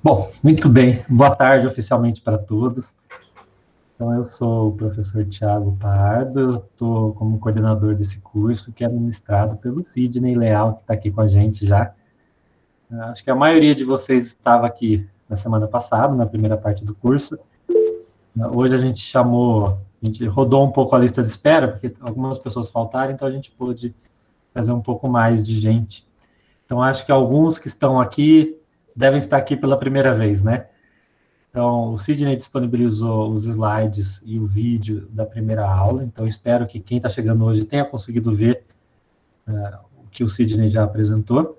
Bom, muito bem. Boa tarde oficialmente para todos. Então, eu sou o professor Tiago Pardo, estou como coordenador desse curso, que é ministrado pelo Sidney Leal, que está aqui com a gente já. Acho que a maioria de vocês estava aqui na semana passada, na primeira parte do curso. Hoje a gente rodou um pouco a lista de espera, porque algumas pessoas faltaram, então a gente pôde trazer um pouco mais de gente. Então, acho que alguns que estão aqui devem estar aqui pela primeira vez, né? Então, o Sidney disponibilizou os slides e o vídeo da primeira aula, então espero que quem está chegando hoje tenha conseguido ver o que o Sidney já apresentou.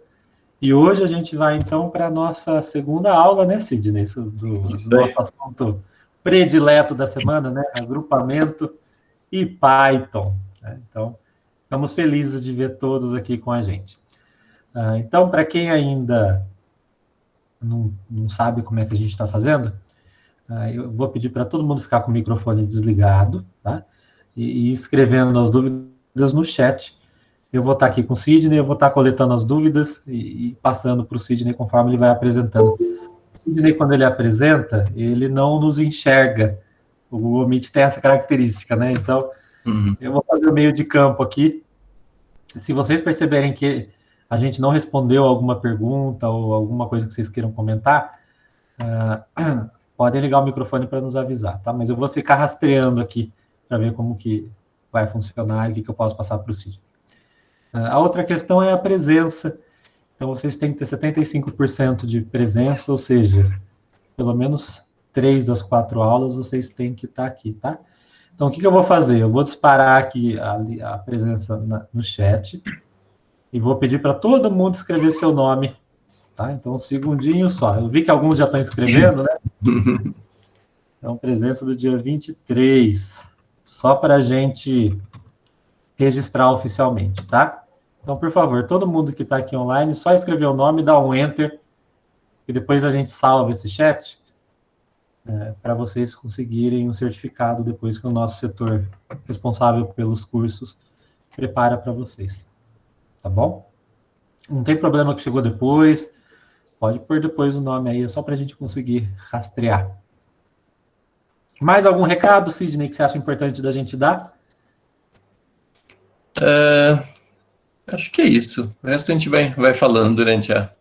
E hoje a gente vai, então, para a nossa segunda aula, né, Sidney? Do nosso assunto predileto da semana, né? Agrupamento e Python. Né? Então, estamos felizes de ver todos aqui com a gente. Então, para quem ainda não sabe como é que a gente está fazendo, eu vou pedir para todo mundo ficar com o microfone desligado, tá? E escrevendo as dúvidas no chat. Eu vou estar aqui com o Sidney, eu vou estar coletando as dúvidas e passando para o Sidney conforme ele vai apresentando. O Sidney, quando ele apresenta, ele não nos enxerga. O Google Meet tem essa característica, né? Então, eu vou fazer o meio de campo aqui. Se vocês perceberem que a gente não respondeu alguma pergunta ou alguma coisa que vocês queiram comentar, podem ligar o microfone para nos avisar, tá? Mas eu vou ficar rastreando aqui para ver como que vai funcionar e o que eu posso passar para o Sidney. A outra questão é a presença. Então, vocês têm que ter 75% de presença, ou seja, pelo menos 3 das 4 aulas vocês têm que estar aqui, tá? Então, o que eu vou fazer? Eu vou disparar aqui a presença no chat e vou pedir para todo mundo escrever seu nome, tá? Então, um segundinho só. Eu vi que alguns já estão escrevendo, né? Então, presença do dia 23, só para a gente registrar oficialmente, tá? Então, por favor, todo mundo que está aqui online, só escrever o nome, dá um Enter, e depois a gente salva esse chat para vocês conseguirem um certificado depois que o nosso setor responsável pelos cursos prepara para vocês. Tá bom? Não tem problema que chegou depois, pode pôr depois o nome aí, é só para a gente conseguir rastrear. Mais algum recado, Sidney, que você acha importante da gente dar? Acho que é isso. O resto a gente vai falando durante a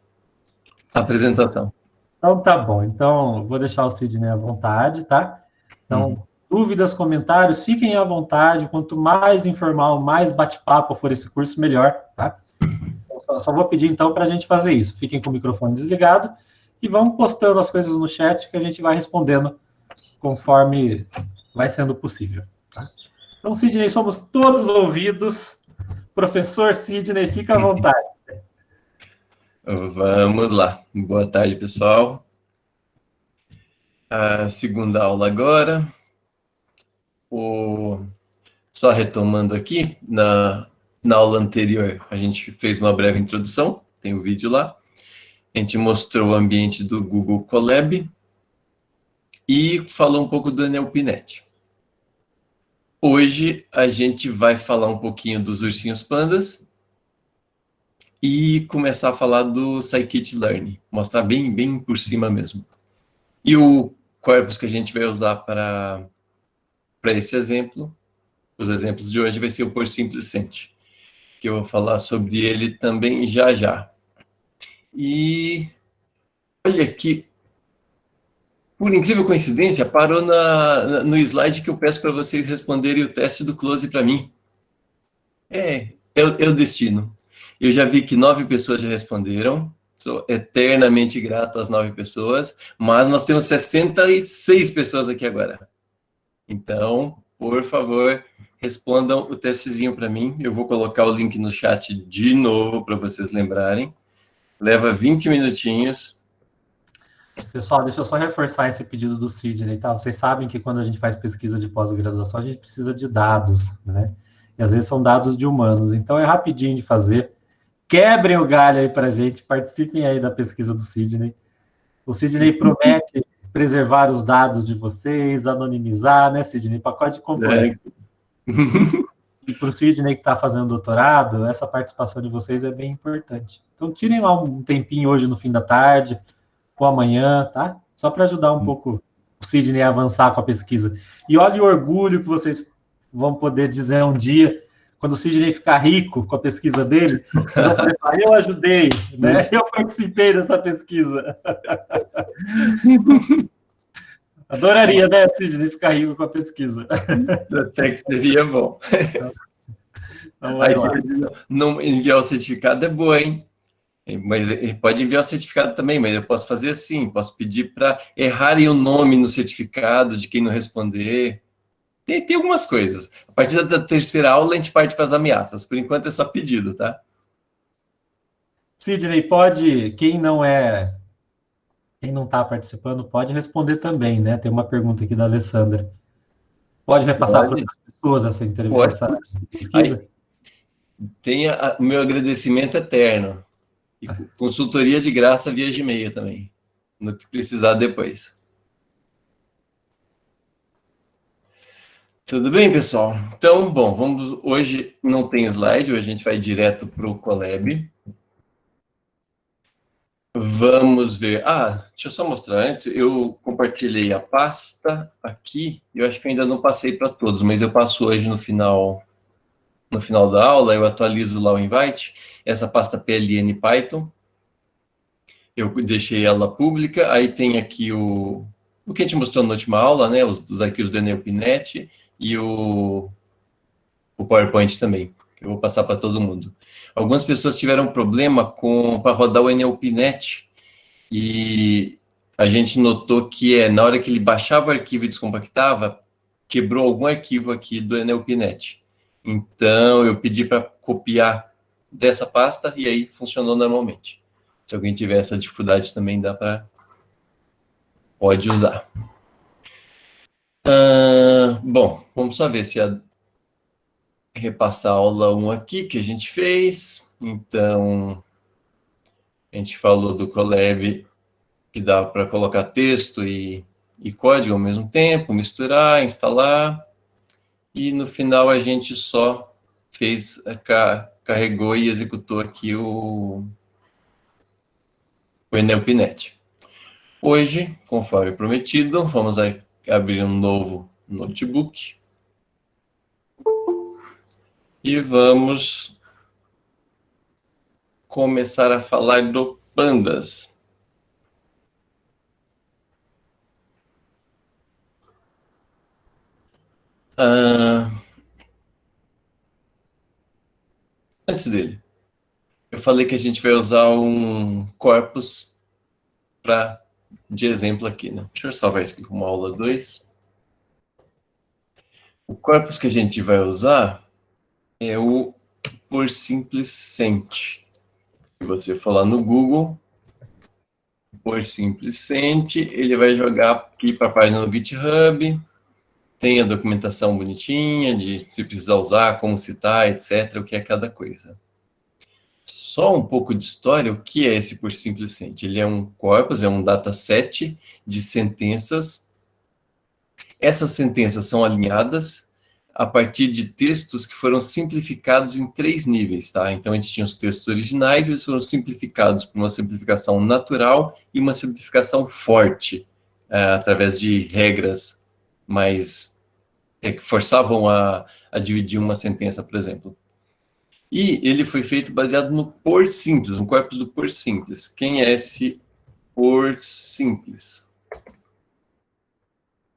apresentação. Então, tá bom. Então, vou deixar o Sidney à vontade, tá? Então, dúvidas, comentários, fiquem à vontade. Quanto mais informal, mais bate-papo for esse curso, melhor, tá? Então, só vou pedir, então, para a gente fazer isso. Fiquem com o microfone desligado e vão postando as coisas no chat que a gente vai respondendo conforme vai sendo possível, tá? Então, Sidney, somos todos ouvidos. Professor Sidney, fica à vontade. Vamos lá. Boa tarde, pessoal. A segunda aula agora. Só retomando aqui, na aula anterior, a gente fez uma breve introdução, tem o vídeo lá. A gente mostrou o ambiente do Google Colab e falou um pouco do NLPnet. Hoje a gente vai falar um pouquinho dos ursinhos pandas e começar a falar do Scikit-Learn, mostrar bem por cima mesmo. E o corpus que a gente vai usar para esse exemplo, os exemplos de hoje, vai ser o PorSimplicent, que eu vou falar sobre ele também já. E olha aqui, por incrível coincidência, parou no slide que eu peço para vocês responderem o teste do close para mim. É o destino. Eu já vi que 9 pessoas já responderam. Sou eternamente grato às 9 pessoas, mas nós temos 66 pessoas aqui agora. Então, por favor, respondam o testezinho para mim. Eu vou colocar o link no chat de novo para vocês lembrarem. Leva 20 minutinhos. Pessoal, deixa eu só reforçar esse pedido do Sidney, tá? Vocês sabem que quando a gente faz pesquisa de pós-graduação, a gente precisa de dados, né? E às vezes são dados de humanos, então é rapidinho de fazer. Quebrem o galho aí pra gente, participem aí da pesquisa do Sidney. O Sidney promete preservar os dados de vocês, anonimizar, né, Sidney? Pacote completo. E para o Sidney que está fazendo doutorado, essa participação de vocês é bem importante. Então, tirem lá um tempinho hoje no fim da tarde, ou amanhã, tá? Só para ajudar um pouco o Sidney a avançar com a pesquisa. E olha o orgulho que vocês vão poder dizer um dia, quando o Sidney ficar rico com a pesquisa dele, vocês vão poder falar, eu ajudei, né? Eu participei dessa pesquisa. Adoraria, né, Sidney, ficar rico com a pesquisa. Até que seria bom. Então, vai lá. Não enviar o certificado é boa, hein? Mas ele pode enviar o certificado também, mas eu posso fazer assim, posso pedir para errarem o nome no certificado de quem não responder. Tem algumas coisas. A partir da terceira aula, a gente parte para as ameaças. Por enquanto é só pedido, tá? Sidney, quem não está participando, pode responder também, né? Tem uma pergunta aqui da Alessandra. Pode repassar para outras pessoas essa entrevista, essa pesquisa? Aí, tenha o meu agradecimento eterno. E consultoria de graça via Gmail também, no que precisar depois. Tudo bem, pessoal? Então, bom, hoje não tem slide, hoje a gente vai direto para o Colab. Vamos ver. Deixa eu só mostrar antes. Eu compartilhei a pasta aqui. Eu acho que eu ainda não passei para todos, mas eu passo hoje no final da aula. Eu atualizo lá o invite. Essa pasta PLN Python. Eu deixei ela pública. Aí tem aqui o que a gente mostrou na última aula, né? Os arquivos do EnelPnet e o PowerPoint também. Eu vou passar para todo mundo. Algumas pessoas tiveram problema para rodar o EnelPnet. E a gente notou que na hora que ele baixava o arquivo e descompactava, quebrou algum arquivo aqui do EnelPnet. Então, eu pedi para copiar dessa pasta e aí funcionou normalmente. Se alguém tiver essa dificuldade também, pode usar. Bom, vamos só ver se repassar a aula 1 aqui que a gente fez. Então, a gente falou do Colab, que dá para colocar texto e código ao mesmo tempo, misturar, instalar, e no final a gente só carregou e executou aqui o EnelPnet. Hoje, conforme prometido, vamos abrir um novo notebook e vamos começar a falar do Pandas. Antes dele, eu falei que a gente vai usar um corpus de exemplo aqui, né? Deixa eu salvar isso aqui como aula 2. O corpus que a gente vai usar é o por simplicent. Se você falar no Google, por simplicent, ele vai jogar aqui para a página do GitHub, tem a documentação bonitinha de se precisar usar, como citar, etc., o que é cada coisa. Só um pouco de história, o que é esse por simplicent? Ele é um corpus, é um dataset de sentenças. Essas sentenças são alinhadas a partir de textos que foram simplificados em 3 níveis, tá? Então, a gente tinha os textos originais, eles foram simplificados por uma simplificação natural e uma simplificação forte, através de regras mais que forçavam a dividir uma sentença, por exemplo. E ele foi feito baseado no por simples, no corpus do por simples. Quem é esse por simples?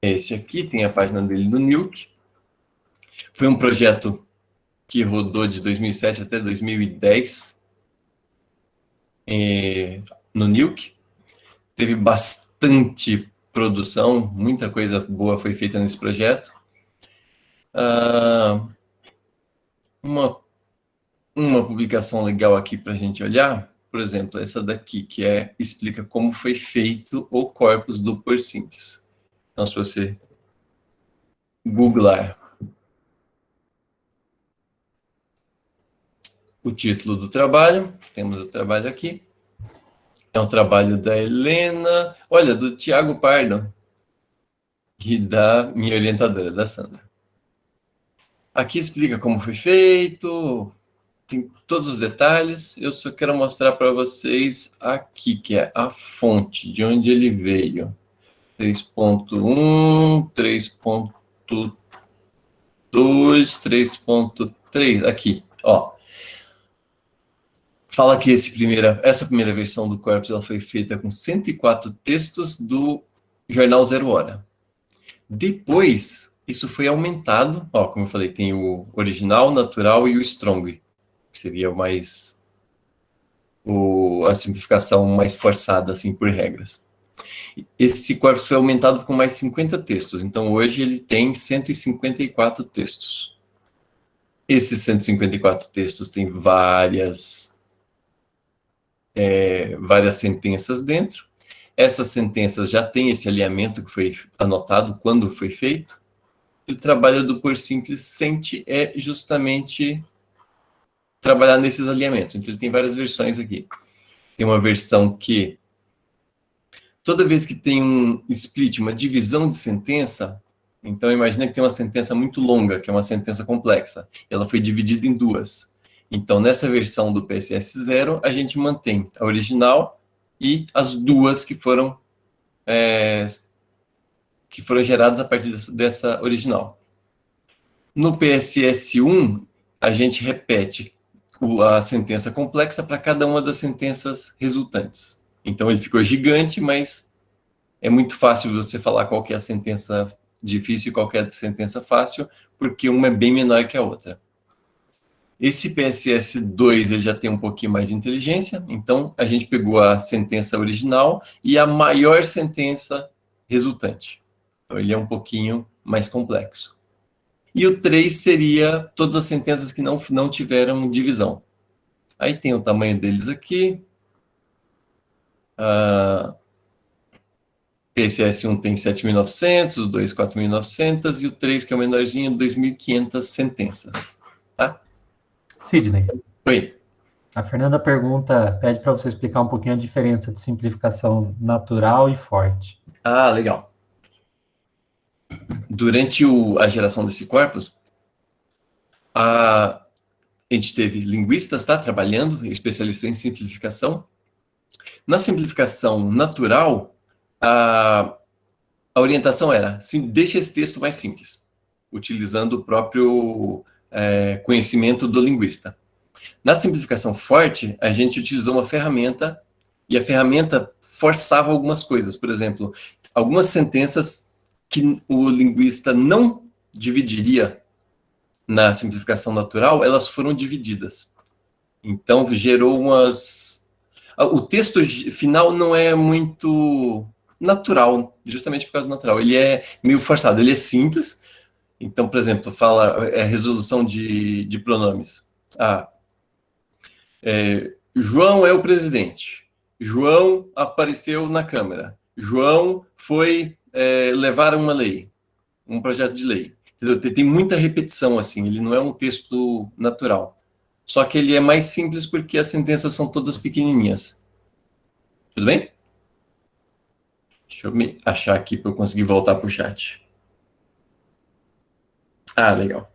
Esse aqui tem a página dele no Nuke. Foi um projeto que rodou de 2007 até 2010 no Nuke. Teve bastante produção, muita coisa boa foi feita nesse projeto. Uma publicação legal aqui para a gente olhar, por exemplo, essa daqui, que explica como foi feito o corpus do por simples. Então, se você googlar o título do trabalho, temos o trabalho aqui. É um trabalho da Helena, olha, do Tiago Pardo, e da minha orientadora, da Sandra. Aqui explica como foi feito, tem todos os detalhes. Eu só quero mostrar para vocês aqui, que é a fonte, de onde ele veio. 3.1, 3.2, 3.3, aqui, ó. Fala que essa primeira versão do Corpus ela foi feita com 104 textos do jornal Zero Hora. Depois, isso foi aumentado, ó, como eu falei, tem o original, natural e o strong, que seria a simplificação mais forçada, assim, por regras. Esse corpus foi aumentado com mais 50 textos, então hoje ele tem 154 textos. Esses 154 textos têm várias sentenças dentro. Essas sentenças já têm esse alinhamento que foi anotado quando foi feito. E o trabalho do Por Simples Sente é justamente trabalhar nesses alinhamentos. Então ele tem várias versões aqui. Tem uma versão que toda vez que tem um split, uma divisão de sentença, então imagina que tem uma sentença muito longa, que é uma sentença complexa. Ela foi dividida em duas. Então, nessa versão do PSS 0, a gente mantém a original e as duas que foram geradas a partir dessa original. No PSS 1, a gente repete a sentença complexa para cada uma das sentenças resultantes. Então, ele ficou gigante, mas é muito fácil você falar qual que é a sentença difícil e qual que é a sentença fácil, porque uma é bem menor que a outra. Esse PSS 2 ele já tem um pouquinho mais de inteligência, então a gente pegou a sentença original e a maior sentença resultante. Então ele é um pouquinho mais complexo. E o 3 seria todas as sentenças que não tiveram divisão. Aí tem o tamanho deles aqui. PSS 1 tem 7.900, o 2, 4.900, e o 3, que é o menorzinho, 2.500 sentenças. Tá? Sidney. Oi. A Fernanda pede para você explicar um pouquinho a diferença de simplificação natural e forte. Ah, legal. Durante a geração desse corpus, a gente teve linguistas, tá, trabalhando, especialistas em simplificação. Na simplificação natural, a orientação era, deixa esse texto mais simples, utilizando o próprio conhecimento do linguista. Na simplificação forte, a gente utilizou uma ferramenta, e a ferramenta forçava algumas coisas. Por exemplo, algumas sentenças que o linguista não dividiria na simplificação natural, elas foram divididas. Então, gerou o texto final não é muito natural, justamente por causa do natural. Ele é meio forçado, ele é simples. Então, por exemplo, fala resolução de pronomes. João é o presidente. João apareceu na Câmara. João foi levar uma lei, um projeto de lei. Tem muita repetição, assim, ele não é um texto natural. Só que ele é mais simples porque as sentenças são todas pequenininhas. Tudo bem? Deixa eu me achar aqui para eu conseguir voltar para o chat. Legal.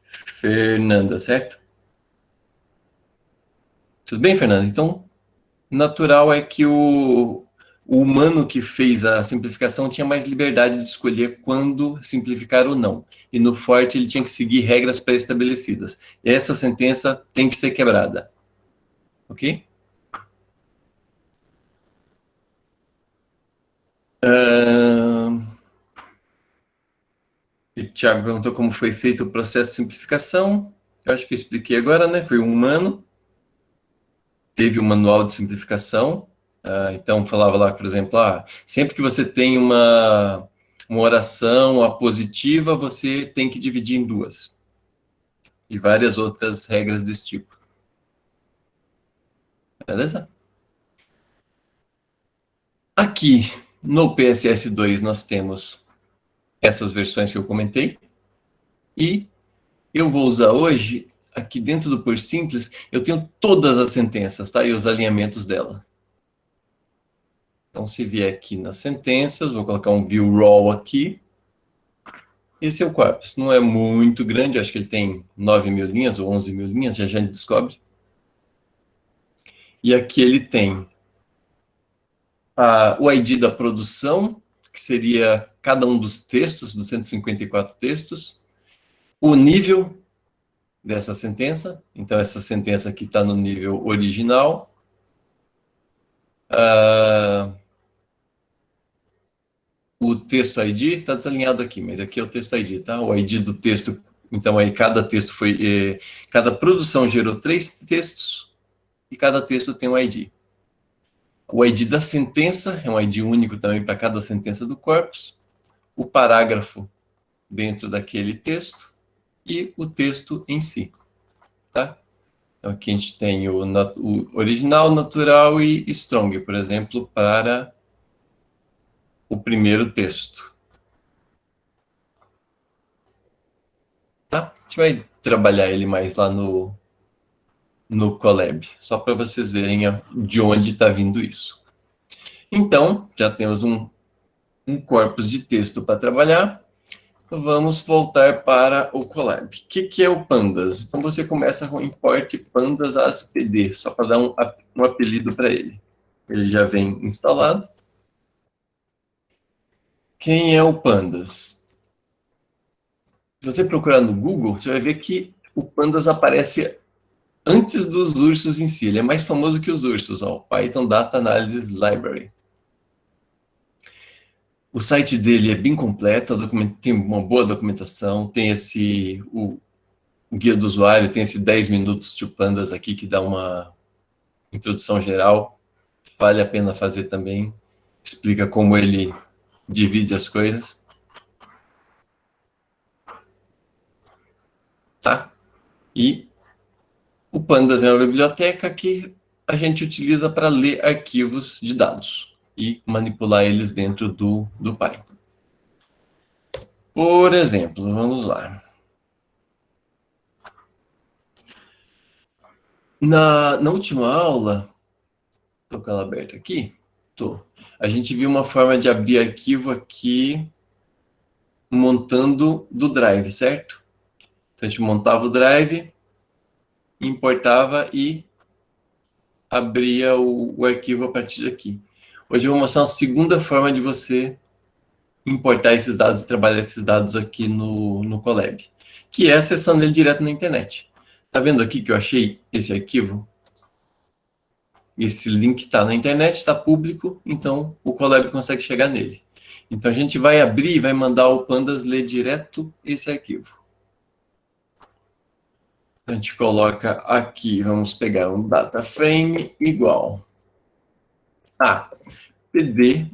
Fernanda, certo? Tudo bem, Fernanda? Então, natural é que o humano que fez a simplificação tinha mais liberdade de escolher quando simplificar ou não. E no forte ele tinha que seguir regras pré-estabelecidas. Essa sentença tem que ser quebrada. Ok? O Thiago perguntou como foi feito o processo de simplificação. Eu acho que eu expliquei agora, né? Foi um humano. Teve um manual de simplificação. Então, falava lá, por exemplo, sempre que você tem uma oração apositiva, você tem que dividir em duas. E várias outras regras desse tipo. Beleza? Aqui, no PSS2, nós temos essas versões que eu comentei. E eu vou usar hoje, aqui dentro do Por Simples, eu tenho todas as sentenças, tá? E os alinhamentos dela. Então, se vier aqui nas sentenças, vou colocar um view raw aqui. Esse é o corpus. Não é muito grande, acho que ele tem 9.000 linhas ou 11.000 linhas, já a gente descobre. E aqui ele tem o ID da produção, que seria cada um dos textos, dos 154 textos, o nível dessa sentença, então essa sentença aqui está no nível original, o texto ID está desalinhado aqui, mas aqui é o texto ID, tá? O ID do texto, então aí cada texto foi, cada produção gerou 3 textos e cada texto tem um ID. O ID da sentença é um ID único também para cada sentença do corpus, o parágrafo dentro daquele texto e o texto em si, tá? Então aqui a gente tem o original, natural e strong, por exemplo, para o primeiro texto. Tá? A gente vai trabalhar ele mais lá no Colab, só para vocês verem de onde está vindo isso. Então, já temos um corpus de texto para trabalhar. Vamos voltar para o Colab. O que é o Pandas? Então você começa com import pandas ASPD, só para dar um apelido para ele. Ele já vem instalado. Quem é o Pandas? Se você procurar no Google, você vai ver que o Pandas aparece antes dos ursos em si. Ele é mais famoso que os ursos, ó, Python Data Analysis Library. O site dele é bem completo, tem uma boa documentação, tem o guia do usuário, tem esse 10 minutos de Pandas aqui que dá uma introdução geral, vale a pena fazer também, explica como ele divide as coisas. Tá? E o Pandas é uma biblioteca que a gente utiliza para ler arquivos de dados e manipular eles dentro do Python. Por exemplo, vamos lá. Na última aula, estou com ela aberta aqui, a gente viu uma forma de abrir arquivo aqui montando do Drive, certo? Então a gente montava o Drive, importava e abria o arquivo a partir daqui. Hoje eu vou mostrar uma segunda forma de você importar esses dados e trabalhar esses dados aqui no Colab, que é acessando ele direto na internet. Tá vendo aqui que eu achei esse arquivo? Esse link está na internet, está público, então o Colab consegue chegar nele. Então a gente vai abrir e vai mandar o Pandas ler direto esse arquivo. Então, a gente coloca aqui, vamos pegar um data frame igual a pd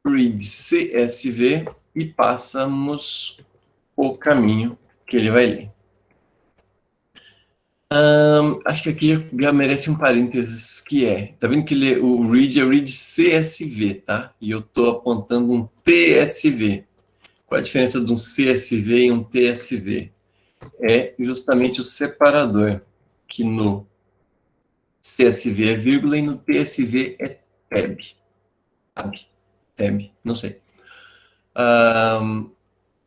read csv e passamos o caminho que ele vai ler. Acho que aqui já merece um parênteses que tá vendo que o read é read CSV, tá? E eu estou apontando um TSV. Qual a diferença de um CSV e um TSV? É justamente o separador, que no CSV é vírgula e no TSV é tab. Tab, não sei.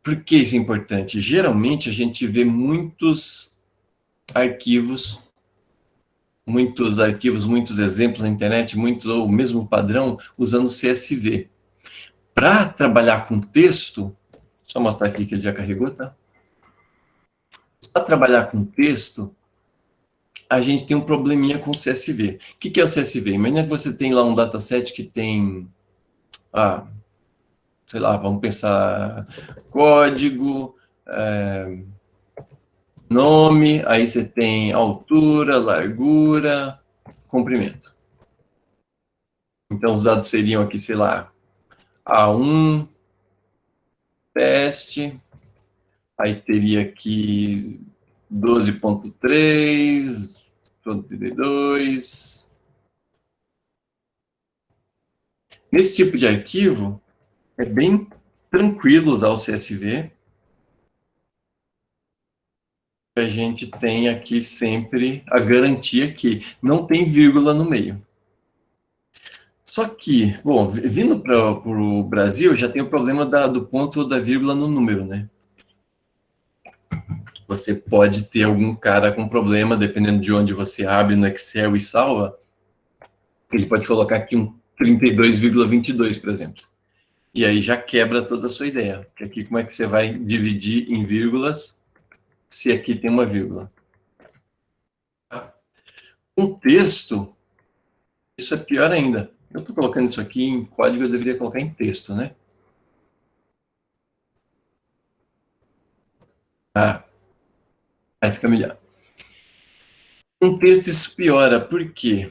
Por que isso é importante? Geralmente a gente vê muitos arquivos, muitos exemplos na internet, ou mesmo padrão, usando CSV. Para trabalhar com texto, só mostrar aqui que ele já carregou, tá? Para trabalhar com texto, a gente tem um probleminha com o CSV. O que é o CSV? Imagina que você tem lá um dataset que tem, sei lá, vamos pensar, código, nome, aí você tem altura, largura, comprimento. Então, os dados seriam aqui, sei lá, A1, teste, aí teria aqui 12.3, 32. Nesse tipo de arquivo, é bem tranquilo usar o CSV. A gente tem aqui sempre a garantia que não tem vírgula no meio. Só que, bom, vindo para o Brasil, já tem o problema do ponto ou da vírgula no número, né? Você pode ter algum cara com problema, dependendo de onde você abre no Excel e salva, ele pode colocar aqui um 32,22, por exemplo. E aí já quebra toda a sua ideia. Porque aqui como é que você vai dividir em vírgulas se aqui tem uma vírgula? Um texto, isso é pior ainda. Eu estou colocando isso aqui em código, eu deveria colocar em texto, né? Aí fica melhor. Um texto isso piora, por quê?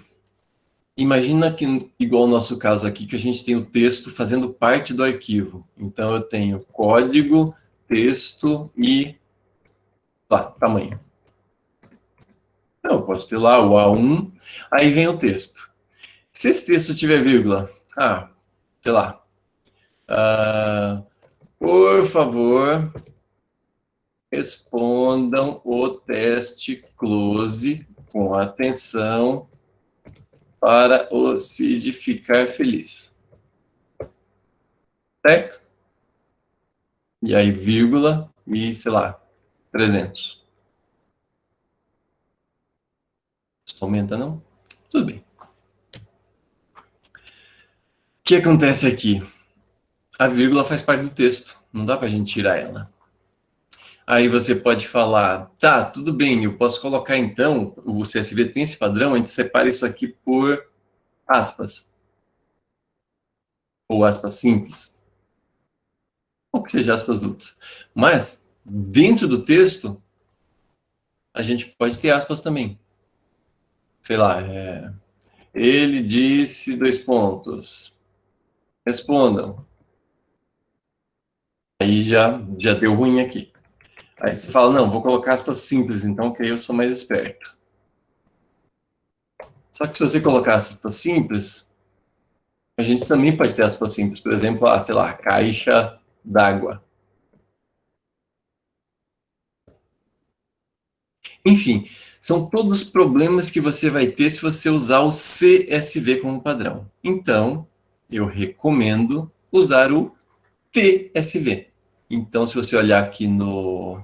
Imagina que, igual o nosso caso aqui, que a gente tem o texto fazendo parte do arquivo. Então, eu tenho código, texto e tamanho. Então, eu posso ter lá o A1, aí vem o texto. Se esse texto tiver vírgula, sei lá, por favor, respondam o teste close com atenção para o Cid ficar feliz. Certo? E aí, vírgula, e sei lá, 300. Aumenta, não? Tudo bem. O que acontece aqui? A vírgula faz parte do texto, não dá para a gente tirar ela. Aí você pode falar, tá, tudo bem, eu posso colocar então, o CSV tem esse padrão, a gente separa isso aqui por aspas. Ou aspas simples. Ou que seja aspas duplas. Mas, dentro do texto, a gente pode ter aspas também. Sei lá, ele disse 2 pontos. Respondam. Aí já deu ruim aqui. Aí você fala, não, vou colocar aspas simples, então, que aí eu sou mais esperto. Só que se você colocar aspas simples, a gente também pode ter aspas simples. Por exemplo, sei lá, caixa d'água. Enfim, são todos problemas que você vai ter se você usar o CSV como padrão. Então, eu recomendo usar o TSV. Então, se você olhar aqui no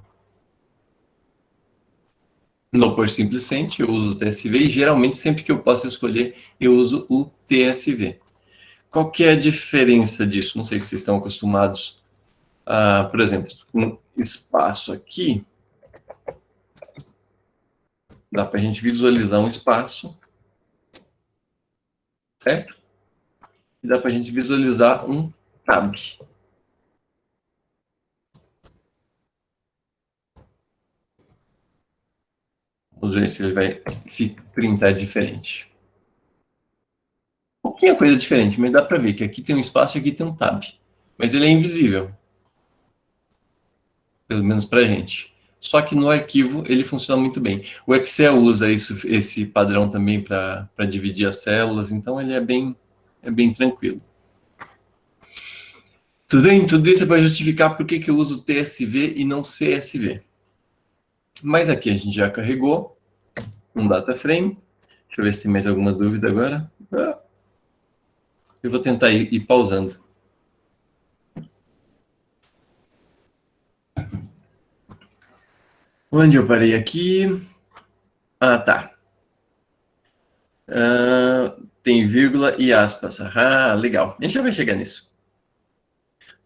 por Simplicent, eu uso o TSV e geralmente sempre que eu posso escolher, eu uso o TSV. Qual que é a diferença disso? Não sei se vocês estão acostumados. Por exemplo, um espaço aqui, dá para a gente visualizar um espaço, certo? E dá para a gente visualizar um tab. Vamos ver se ele vai se printar diferente. Um pouquinho coisa diferente, mas dá para ver que aqui tem um espaço e aqui tem um tab. Mas ele é invisível. Pelo menos para a gente. Só que no arquivo ele funciona muito bem. O Excel usa esse padrão também para dividir as células, então ele é bem tranquilo. Tudo bem? Tudo isso é para justificar por que eu uso TSV e não CSV. Mas aqui a gente já carregou um data frame. Deixa eu ver se tem mais alguma dúvida agora. Eu vou tentar ir pausando. Onde eu parei aqui? Tá. Tem vírgula e aspas. Legal. A gente já vai chegar nisso.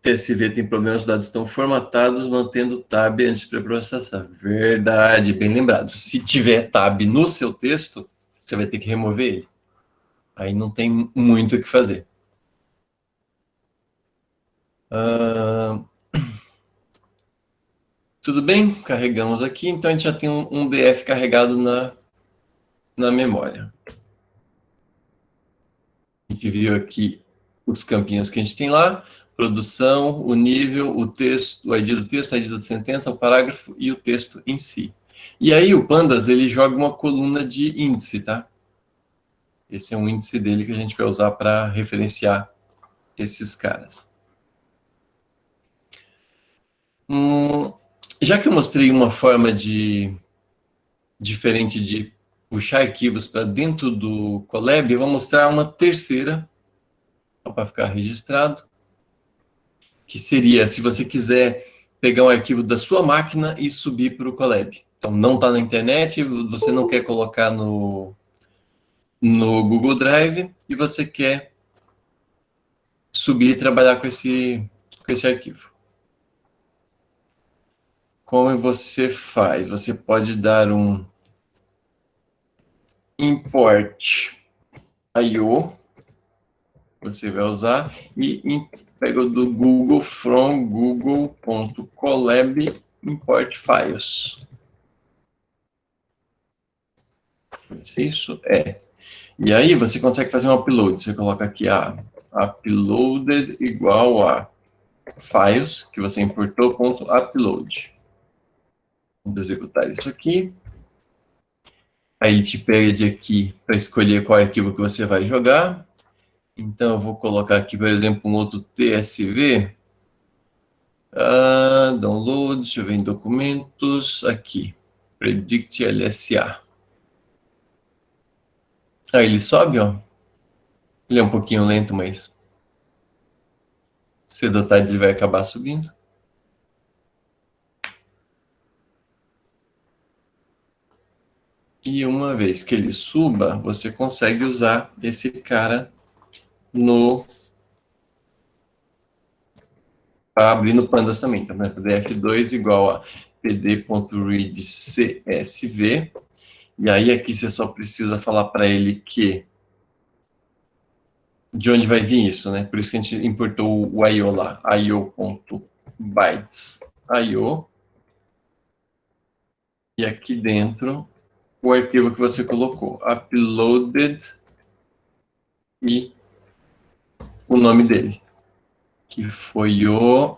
TSV tem problemas, os dados estão formatados, mantendo tab antes de pré-processar. Verdade, bem lembrado. Se tiver tab no seu texto, você vai ter que remover ele. Aí não tem muito o que fazer. Tudo bem? Carregamos aqui, então a gente já tem um DF carregado na memória. A gente viu aqui os campinhos que a gente tem lá, produção, o nível, o texto, o ID do texto, o ID da sentença, o parágrafo e o texto em si. E aí o Pandas, ele joga uma coluna de índice, tá? Esse é um índice dele que a gente vai usar para referenciar esses caras. Já que eu mostrei uma forma diferente de puxar arquivos para dentro do Colab, eu vou mostrar uma terceira só para ficar registrado, que seria, se você quiser pegar um arquivo da sua máquina e subir para o Colab. Então, não está na internet, você não quer colocar no Google Drive e você quer subir e trabalhar com esse arquivo. Como você faz? Você pode dar um import IO, você vai usar, e pega o do Google from google.colab import files. Isso é. E aí você consegue fazer um upload. Você coloca aqui uploaded igual a files que você importou, ponto upload. Vamos executar isso aqui. Aí te pede aqui para escolher qual arquivo que você vai jogar. Então eu vou colocar aqui, por exemplo, um outro TSV. Download, deixa eu ver em documentos, aqui. Predict LSA. Ele sobe, ó. Ele é um pouquinho lento, mas cedo ou tarde ele vai acabar subindo. E uma vez que ele suba, você consegue usar esse cara para abrir no Pandas também. Então, df2 igual a pd.read csv. E aí aqui você só precisa falar para ele de onde vai vir isso, né? Por isso que a gente importou o IO lá, io.bytes IO. E aqui dentro, o arquivo que você colocou, uploaded, e o nome dele, que foi o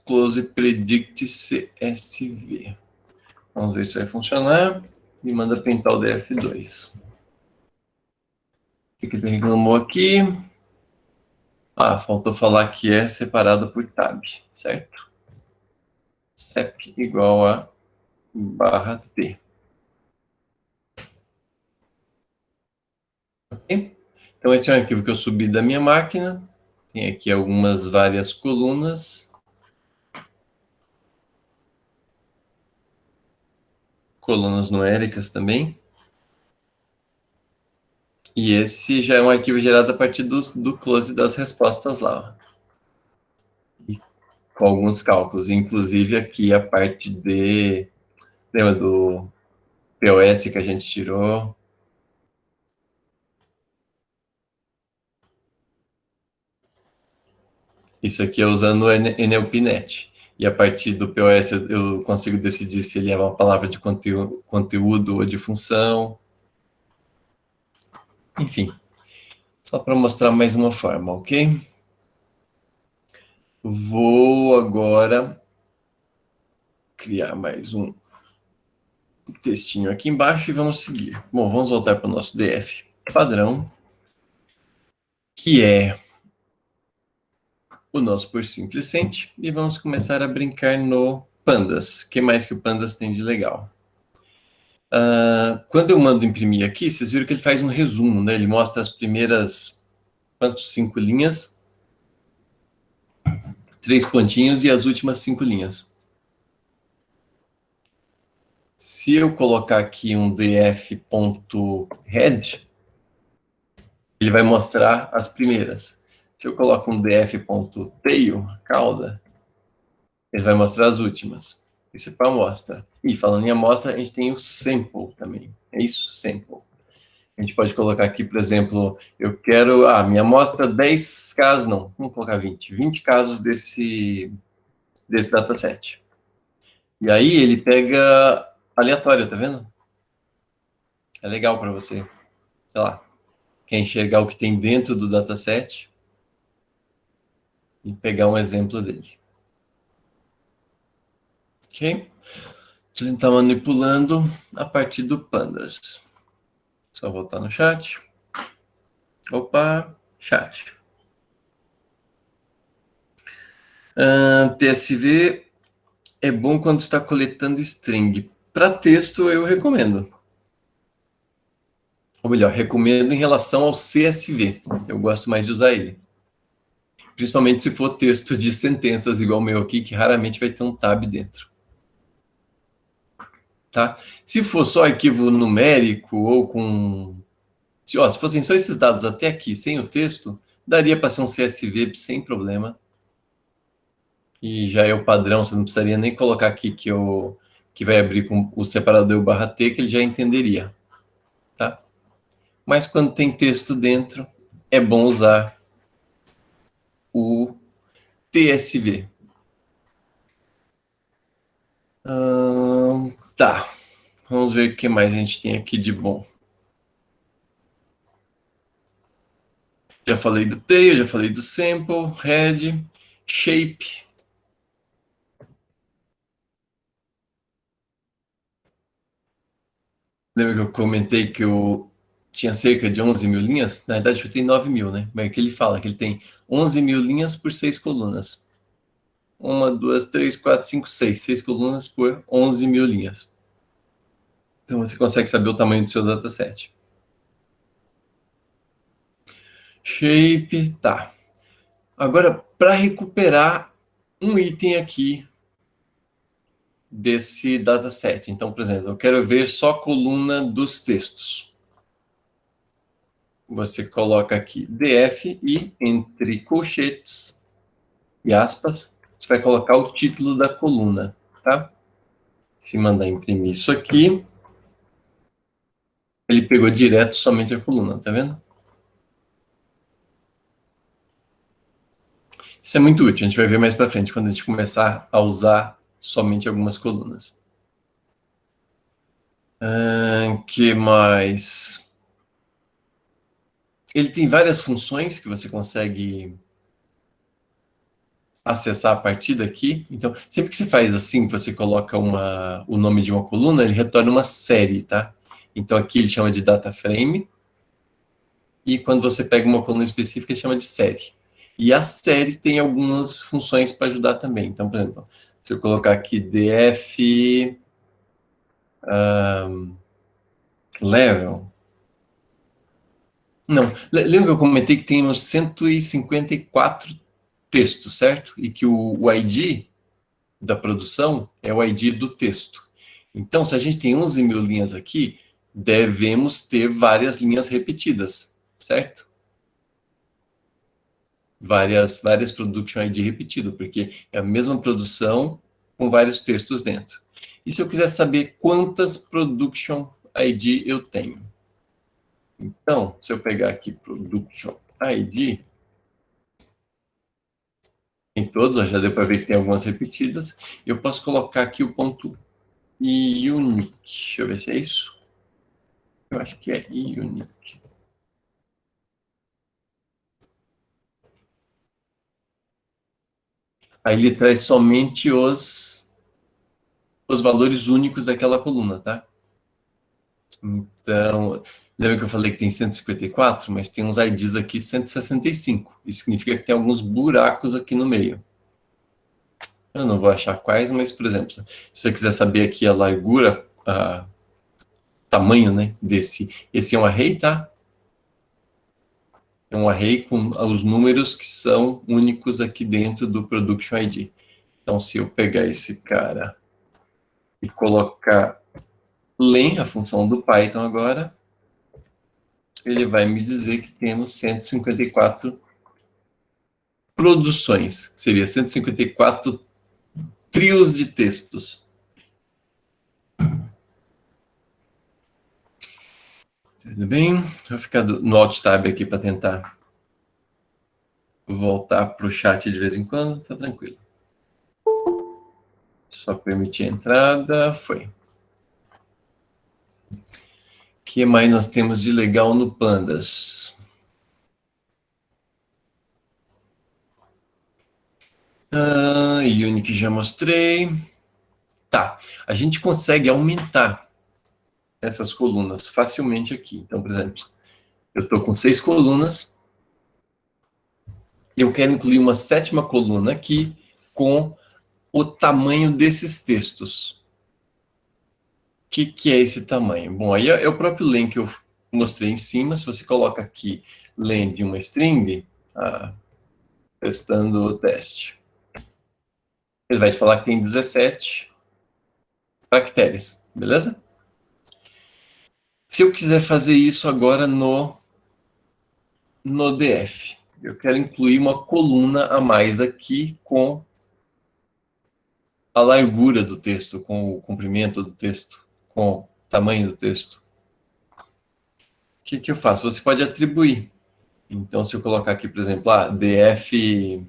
close predict csv. Vamos ver se vai funcionar. E manda pintar o df2. O que ele reclamou aqui? Faltou falar que é separado por tab, certo? Sep igual a /t. Ok? Então, esse é um arquivo que eu subi da minha máquina. Tem aqui várias colunas. Colunas numéricas também. E esse já é um arquivo gerado a partir do close das respostas lá. Com alguns cálculos. Inclusive aqui a parte lembra do POS que a gente tirou? Isso aqui é usando o NLPnet. E a partir do POS eu consigo decidir se ele é uma palavra de conteúdo ou de função. Enfim, só para mostrar mais uma forma, ok? Vou agora criar mais um textinho aqui embaixo e vamos seguir. Bom, vamos voltar para o nosso DF padrão, que é o nosso por simplicente, e vamos começar a brincar no Pandas. O que mais que o Pandas tem de legal? Quando eu mando imprimir aqui, vocês viram que ele faz um resumo, né? Ele mostra as primeiras 5 linhas, 3 pontinhos e as últimas 5 linhas. Se eu colocar aqui um df.head, ele vai mostrar as primeiras. Se eu coloco um df.tail, cauda, ele vai mostrar as últimas. Isso é para amostra. E falando em amostra, a gente tem o sample também. É isso, sample. A gente pode colocar aqui, por exemplo, eu quero, minha amostra 10 casos, não, vamos colocar 20. 20 casos desse dataset. E aí ele pega aleatório, tá vendo? É legal para você, sei lá, quer enxergar o que tem dentro do dataset e pegar um exemplo dele. Ok? A gente está manipulando a partir do Pandas. Só voltar no chat. Opa, chat. TSV é bom quando está coletando string. Para texto, eu recomendo. Ou melhor, recomendo em relação ao CSV. Eu gosto mais de usar ele. Principalmente se for texto de sentenças igual o meu aqui, que raramente vai ter um tab dentro. Tá? Se for só arquivo numérico ou com... Se fossem só esses dados até aqui, sem o texto, daria para ser um CSV sem problema. E já é o padrão, você não precisaria nem colocar aqui que vai abrir com o separador /T, que ele já entenderia. Tá? Mas quando tem texto dentro, é bom usar o TSV. Tá. Vamos ver o que mais a gente tem aqui de bom. Já falei do tail, já falei do sample, head, shape. Lembra que eu comentei que eu tinha cerca de 11 mil linhas? Na verdade, eu tenho 9 mil, né? Mas é que ele fala que ele tem 11 mil linhas por 6 colunas. 1, 2, 3, 4, 5, 6. 6 colunas por 11 mil linhas. Então, você consegue saber o tamanho do seu dataset. Shape, tá. Agora, para recuperar um item aqui desse dataset. Então, por exemplo, eu quero ver só a coluna dos textos. Você coloca aqui df e entre colchetes e aspas, você vai colocar o título da coluna, tá? Se mandar imprimir isso aqui, ele pegou direto somente a coluna, tá vendo? Isso é muito útil, a gente vai ver mais para frente, quando a gente começar a usar somente algumas colunas. Que mais? Ele tem várias funções que você consegue acessar a partir daqui. Então, sempre que você faz assim, você coloca o nome de uma coluna, ele retorna uma série, tá? Então, aqui ele chama de data frame. E quando você pega uma coluna específica, ele chama de série. E a série tem algumas funções para ajudar também. Então, por exemplo, se eu colocar aqui df level. Não, lembra que eu comentei que tem uns 154 textos, certo? E que o ID da produção é o ID do texto. Então, se a gente tem 11 mil linhas aqui, devemos ter várias linhas repetidas, certo? Várias production ID repetido, porque é a mesma produção com vários textos dentro. E se eu quiser saber quantas production ID eu tenho? Então, se eu pegar aqui production ID, em todos, já deu para ver que tem algumas repetidas, eu posso colocar aqui o ponto unique. Deixa eu ver se é isso. Eu acho que é unique. Aí ele traz somente os valores únicos daquela coluna, tá? Então, lembra que eu falei que tem 154, mas tem uns IDs aqui 165. Isso significa que tem alguns buracos aqui no meio. Eu não vou achar quais, mas, por exemplo, se você quiser saber aqui a largura, tamanho, né, esse é um array, tá? É um array com os números que são únicos aqui dentro do production ID. Então, se eu pegar esse cara e colocar len, a função do Python agora, ele vai me dizer que temos 154 produções. Seria 154 trios de textos. Tudo bem? Vou ficar no Alt Tab aqui para tentar voltar para o chat de vez em quando. Tá tranquilo. Só permitir a entrada. Foi. O que mais nós temos de legal no Pandas? Unique já mostrei. Tá. A gente consegue aumentar essas colunas facilmente aqui. Então, por exemplo, eu estou com 6 colunas. Eu quero incluir uma 7ª coluna aqui com o tamanho desses textos. O que é esse tamanho? Bom, aí é o próprio len que eu mostrei em cima, se você coloca aqui len de uma string, testando o teste, ele vai te falar que tem 17 caracteres, beleza? Se eu quiser fazer isso agora no DF, eu quero incluir uma coluna a mais aqui com a largura do texto, com o comprimento do texto, com o tamanho do texto. O que eu faço? Você pode atribuir. Então, se eu colocar aqui, por exemplo, DF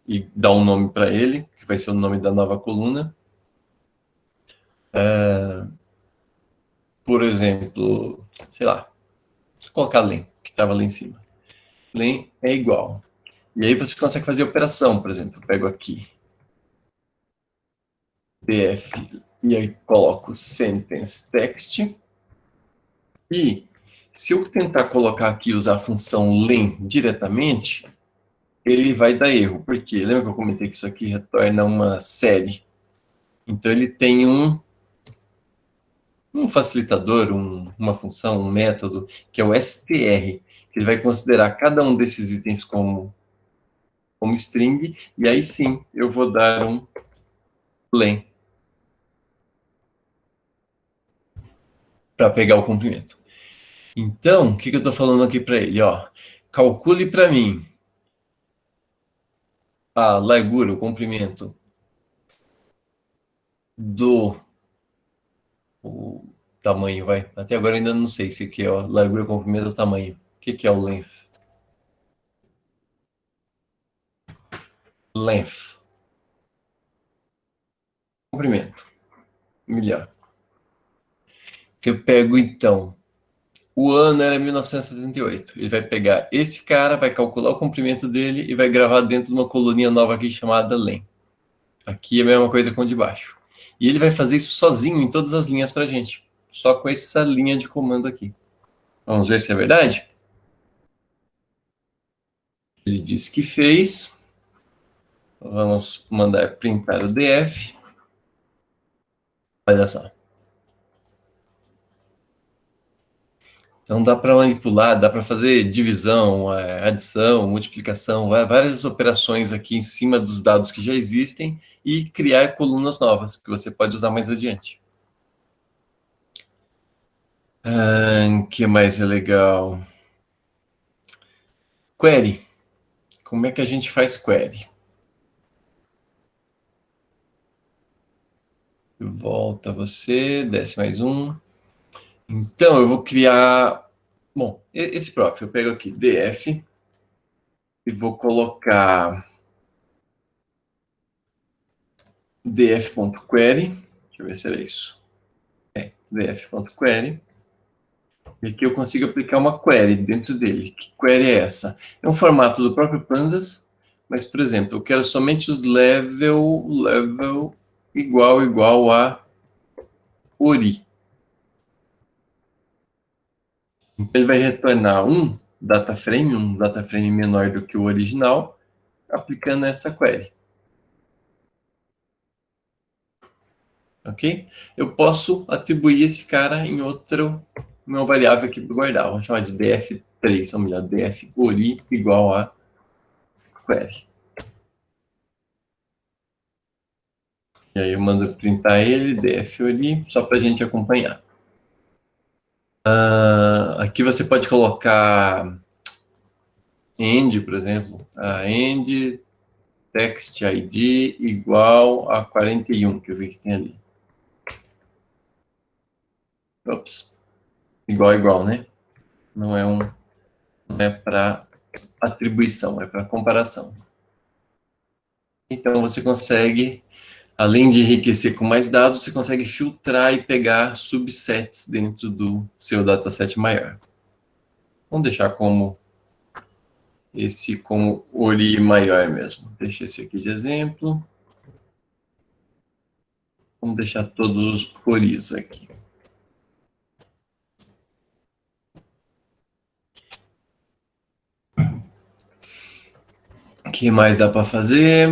e dar um nome para ele, que vai ser o nome da nova coluna. Por exemplo, sei lá, vou colocar len, que estava lá em cima. Len é igual. E aí você consegue fazer operação, por exemplo. Eu pego aqui df e aí coloco sentence text. E se eu tentar colocar aqui, usar a função len diretamente, ele vai dar erro. Por quê? Lembra que eu comentei que isso aqui retorna uma série? Então ele tem um facilitador, uma função, um método, que é o str, que ele vai considerar cada um desses itens como string, e aí sim eu vou dar um len para pegar o comprimento. Então, o que eu estou falando aqui para ele? Calcule para mim a largura, o comprimento do o tamanho, vai. Até agora eu ainda não sei se aqui é largura, comprimento ou tamanho. O que é o length? Length. Comprimento. Melhor. Eu pego, então, o ano era 1978. Ele vai pegar esse cara, vai calcular o comprimento dele e vai gravar dentro de uma coluninha nova aqui chamada len. Aqui é a mesma coisa com o de baixo. E ele vai fazer isso sozinho em todas as linhas para a gente. Só com essa linha de comando aqui. Vamos ver se é verdade? Ele disse que fez. Vamos mandar printar o DF. Olha só. Então dá para manipular, dá para fazer divisão, adição, multiplicação, várias operações aqui em cima dos dados que já existem e criar colunas novas que você pode usar mais adiante. Que mais é legal? Query. Como é que a gente faz query? Volta você, desce mais um. Então, eu vou criar... Bom, esse próprio. Eu pego aqui, df, e vou colocar df.query. Deixa eu ver se era isso. Df.query. E aqui eu consigo aplicar uma query dentro dele. Que query é essa? É um formato do próprio Pandas, mas, por exemplo, eu quero somente os level igual a Ori. Então, ele vai retornar um data frame menor do que o original, aplicando essa query. Ok? Eu posso atribuir esse cara em uma variável aqui para guardar. Vamos chamar de df3, ou melhor, df ori igual a query. E aí eu mando printar ele, df ori, só para a gente acompanhar. Aqui você pode colocar end, por exemplo, end text id igual a 41, que eu vi que tem ali. Ops. Igual, né? Não é para atribuição, é para comparação. Então você consegue, além de enriquecer com mais dados, você consegue filtrar e pegar subsets dentro do seu dataset maior. Vamos deixar como ori maior mesmo. Deixa esse aqui de exemplo. Vamos deixar todos os oris aqui. O que mais dá para fazer?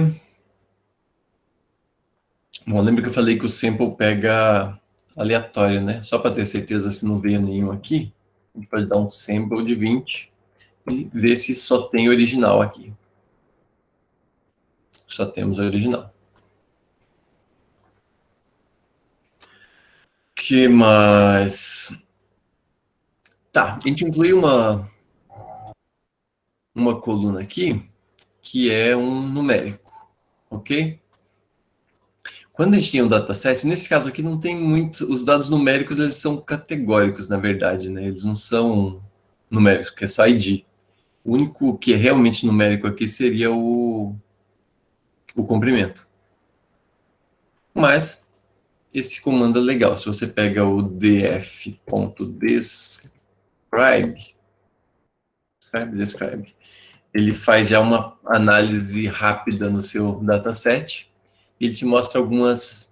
Bom, lembra que eu falei que o sample pega aleatório, né? Só para ter certeza se não veio nenhum aqui. A gente pode dar um sample de 20 e ver se só tem original aqui. Só temos o original. Que mais? Tá, a gente inclui uma coluna aqui que é um numérico, ok? Quando a gente tem um dataset, nesse caso aqui não tem muito, os dados numéricos eles são categóricos, na verdade, né? Eles não são numéricos, que é só ID. O único que é realmente numérico aqui seria o comprimento. Mas esse comando é legal. Se você pega o describe, ele faz já uma análise rápida no seu dataset e ele te mostra algumas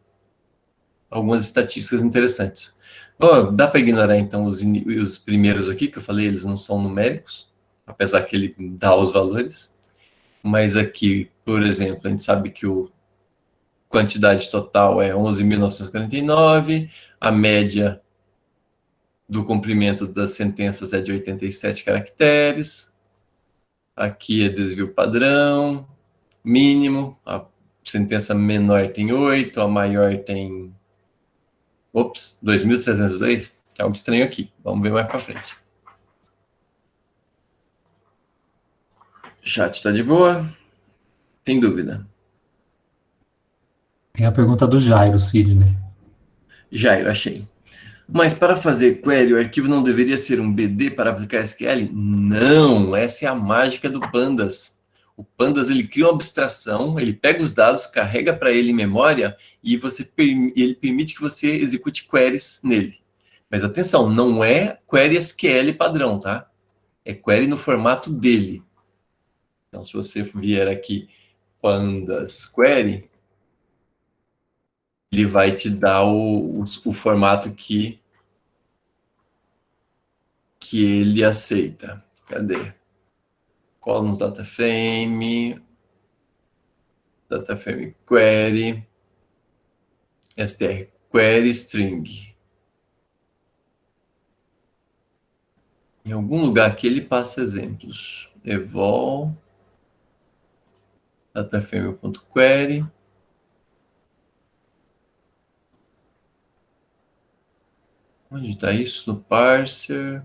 estatísticas interessantes. Oh, dá para ignorar, então, os primeiros aqui, que eu falei, eles não são numéricos, apesar que ele dá os valores. Mas aqui, por exemplo, a gente sabe que a quantidade total é 11.949, a média do comprimento das sentenças é de 87 caracteres, aqui é desvio padrão, mínimo, a sentença menor tem 8, a maior tem 2.302, é algo estranho aqui. Vamos ver mais para frente. Chat está de boa? Tem dúvida? Tem a pergunta do Jairo, Sidney. Jairo, achei. Mas para fazer query, o arquivo não deveria ser um BD para aplicar SQL? Não, essa é a mágica do Pandas. O Pandas ele cria uma abstração, ele pega os dados, carrega para ele em memória e ele permite que você execute queries nele. Mas atenção, não é query SQL padrão, tá? É query no formato dele. Então, se você vier aqui, pandas query, ele vai te dar o formato que ele aceita. Cadê? Column data frame query, str query string. Em algum lugar aqui ele passa exemplos. Evol dataframe.query. Onde está isso? No parser.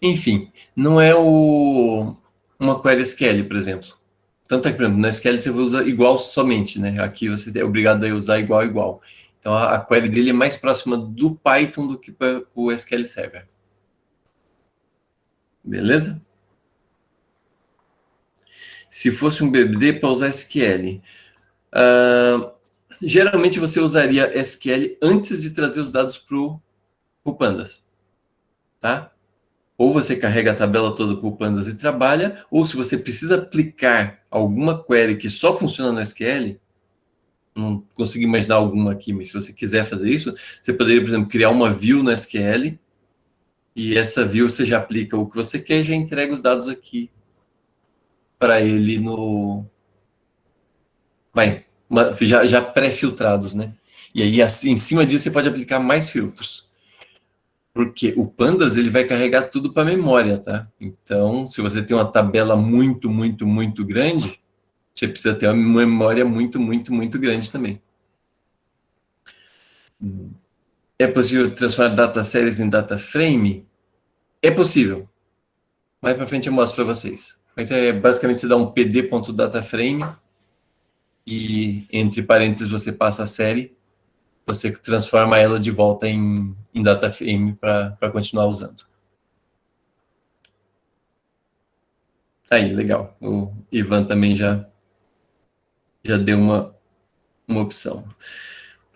Enfim, não é uma query SQL, por exemplo. Tanto é que, por exemplo, no SQL você usa igual somente, né? Aqui você é obrigado a usar igual. Então, a query dele é mais próxima do Python do que para o SQL Server. Beleza? Se fosse um BD para usar SQL, geralmente você usaria SQL antes de trazer os dados para o Pandas, tá? Ou você carrega a tabela toda para o Pandas e trabalha, ou se você precisa aplicar alguma query que só funciona no SQL, não consigo imaginar alguma aqui, mas se você quiser fazer isso, você poderia, por exemplo, criar uma view no SQL e essa view você já aplica o que você quer e já entrega os dados aqui para ele já pré-filtrados, né? E aí, assim, em cima disso, você pode aplicar mais filtros. Porque o Pandas, ele vai carregar tudo para a memória, tá? Então, se você tem uma tabela muito grande, você precisa ter uma memória muito grande também. É possível transformar data séries em data frame? É possível. Mais para frente eu mostro para vocês. Mas basicamente você dá um pd.dataframe e entre parênteses você passa a série, você transforma ela de volta em dataframe para continuar usando. Aí, legal. O Ivan também já deu uma opção.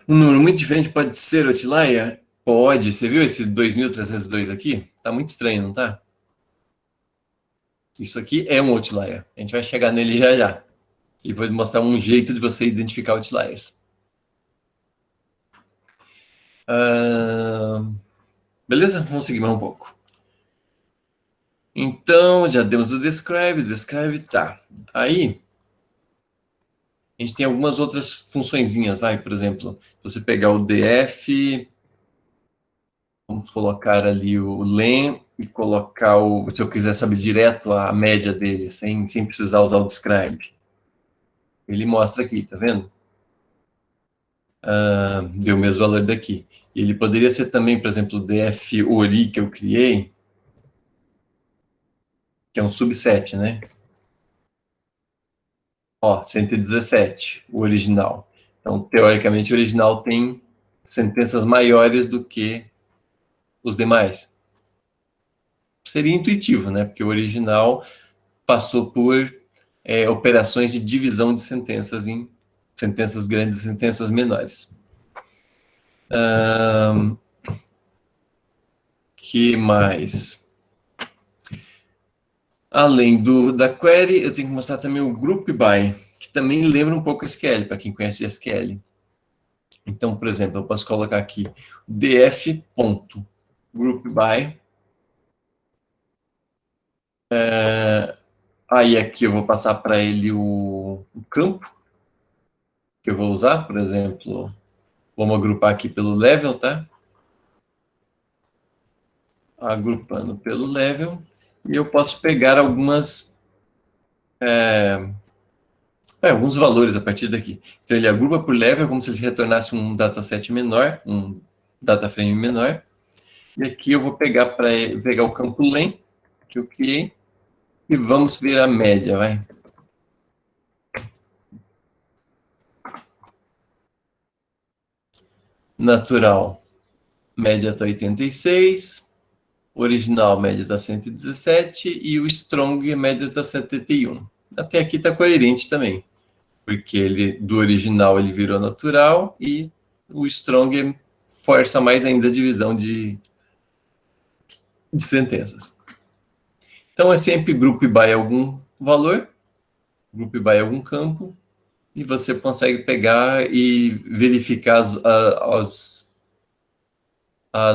Um número muito diferente pode ser outlier? Pode. Você viu esse 2.302 aqui? Tá muito estranho, não tá? Isso aqui é um outlier. A gente vai chegar nele já. E vou mostrar um jeito de você identificar outliers. Beleza? Vamos seguir mais um pouco. Então, já demos o describe, tá. Aí, a gente tem algumas outras funçõezinhas, por exemplo, você pegar o df, Vamos colocar ali o len e colocar se eu quiser saber direto a média dele, sem precisar usar o describe. Ele mostra aqui, tá vendo? Deu o mesmo valor daqui. E ele poderia ser também, por exemplo, o df ori que eu criei, que é um subset, né? Ó, 117, o original. Então, teoricamente, o original tem sentenças maiores do que os demais. Seria intuitivo, né? Porque o original passou por operações de divisão de sentenças em sentenças grandes e sentenças menores. Que mais? Além da query, eu tenho que mostrar também o group by, que também lembra um pouco SQL, para quem conhece SQL. Então, por exemplo, eu posso colocar aqui df.groupby. Aí aqui eu vou passar para ele o campo que eu vou usar, por exemplo, vamos agrupar aqui pelo level, tá? Agrupando pelo level, e eu posso pegar alguns valores a partir daqui. Então, ele agrupa por level, como se ele retornasse um dataset menor, um data frame menor. E aqui eu vou pegar o campo len, que eu criei, e vamos ver a média, vai. Natural, média está 86. Original, média está 117. E o strong, média está 71. Até aqui está coerente também, porque do original ele virou natural e o strong força mais ainda a divisão de sentenças. Então, é sempre group by algum valor, group by algum campo, e você consegue pegar e verificar as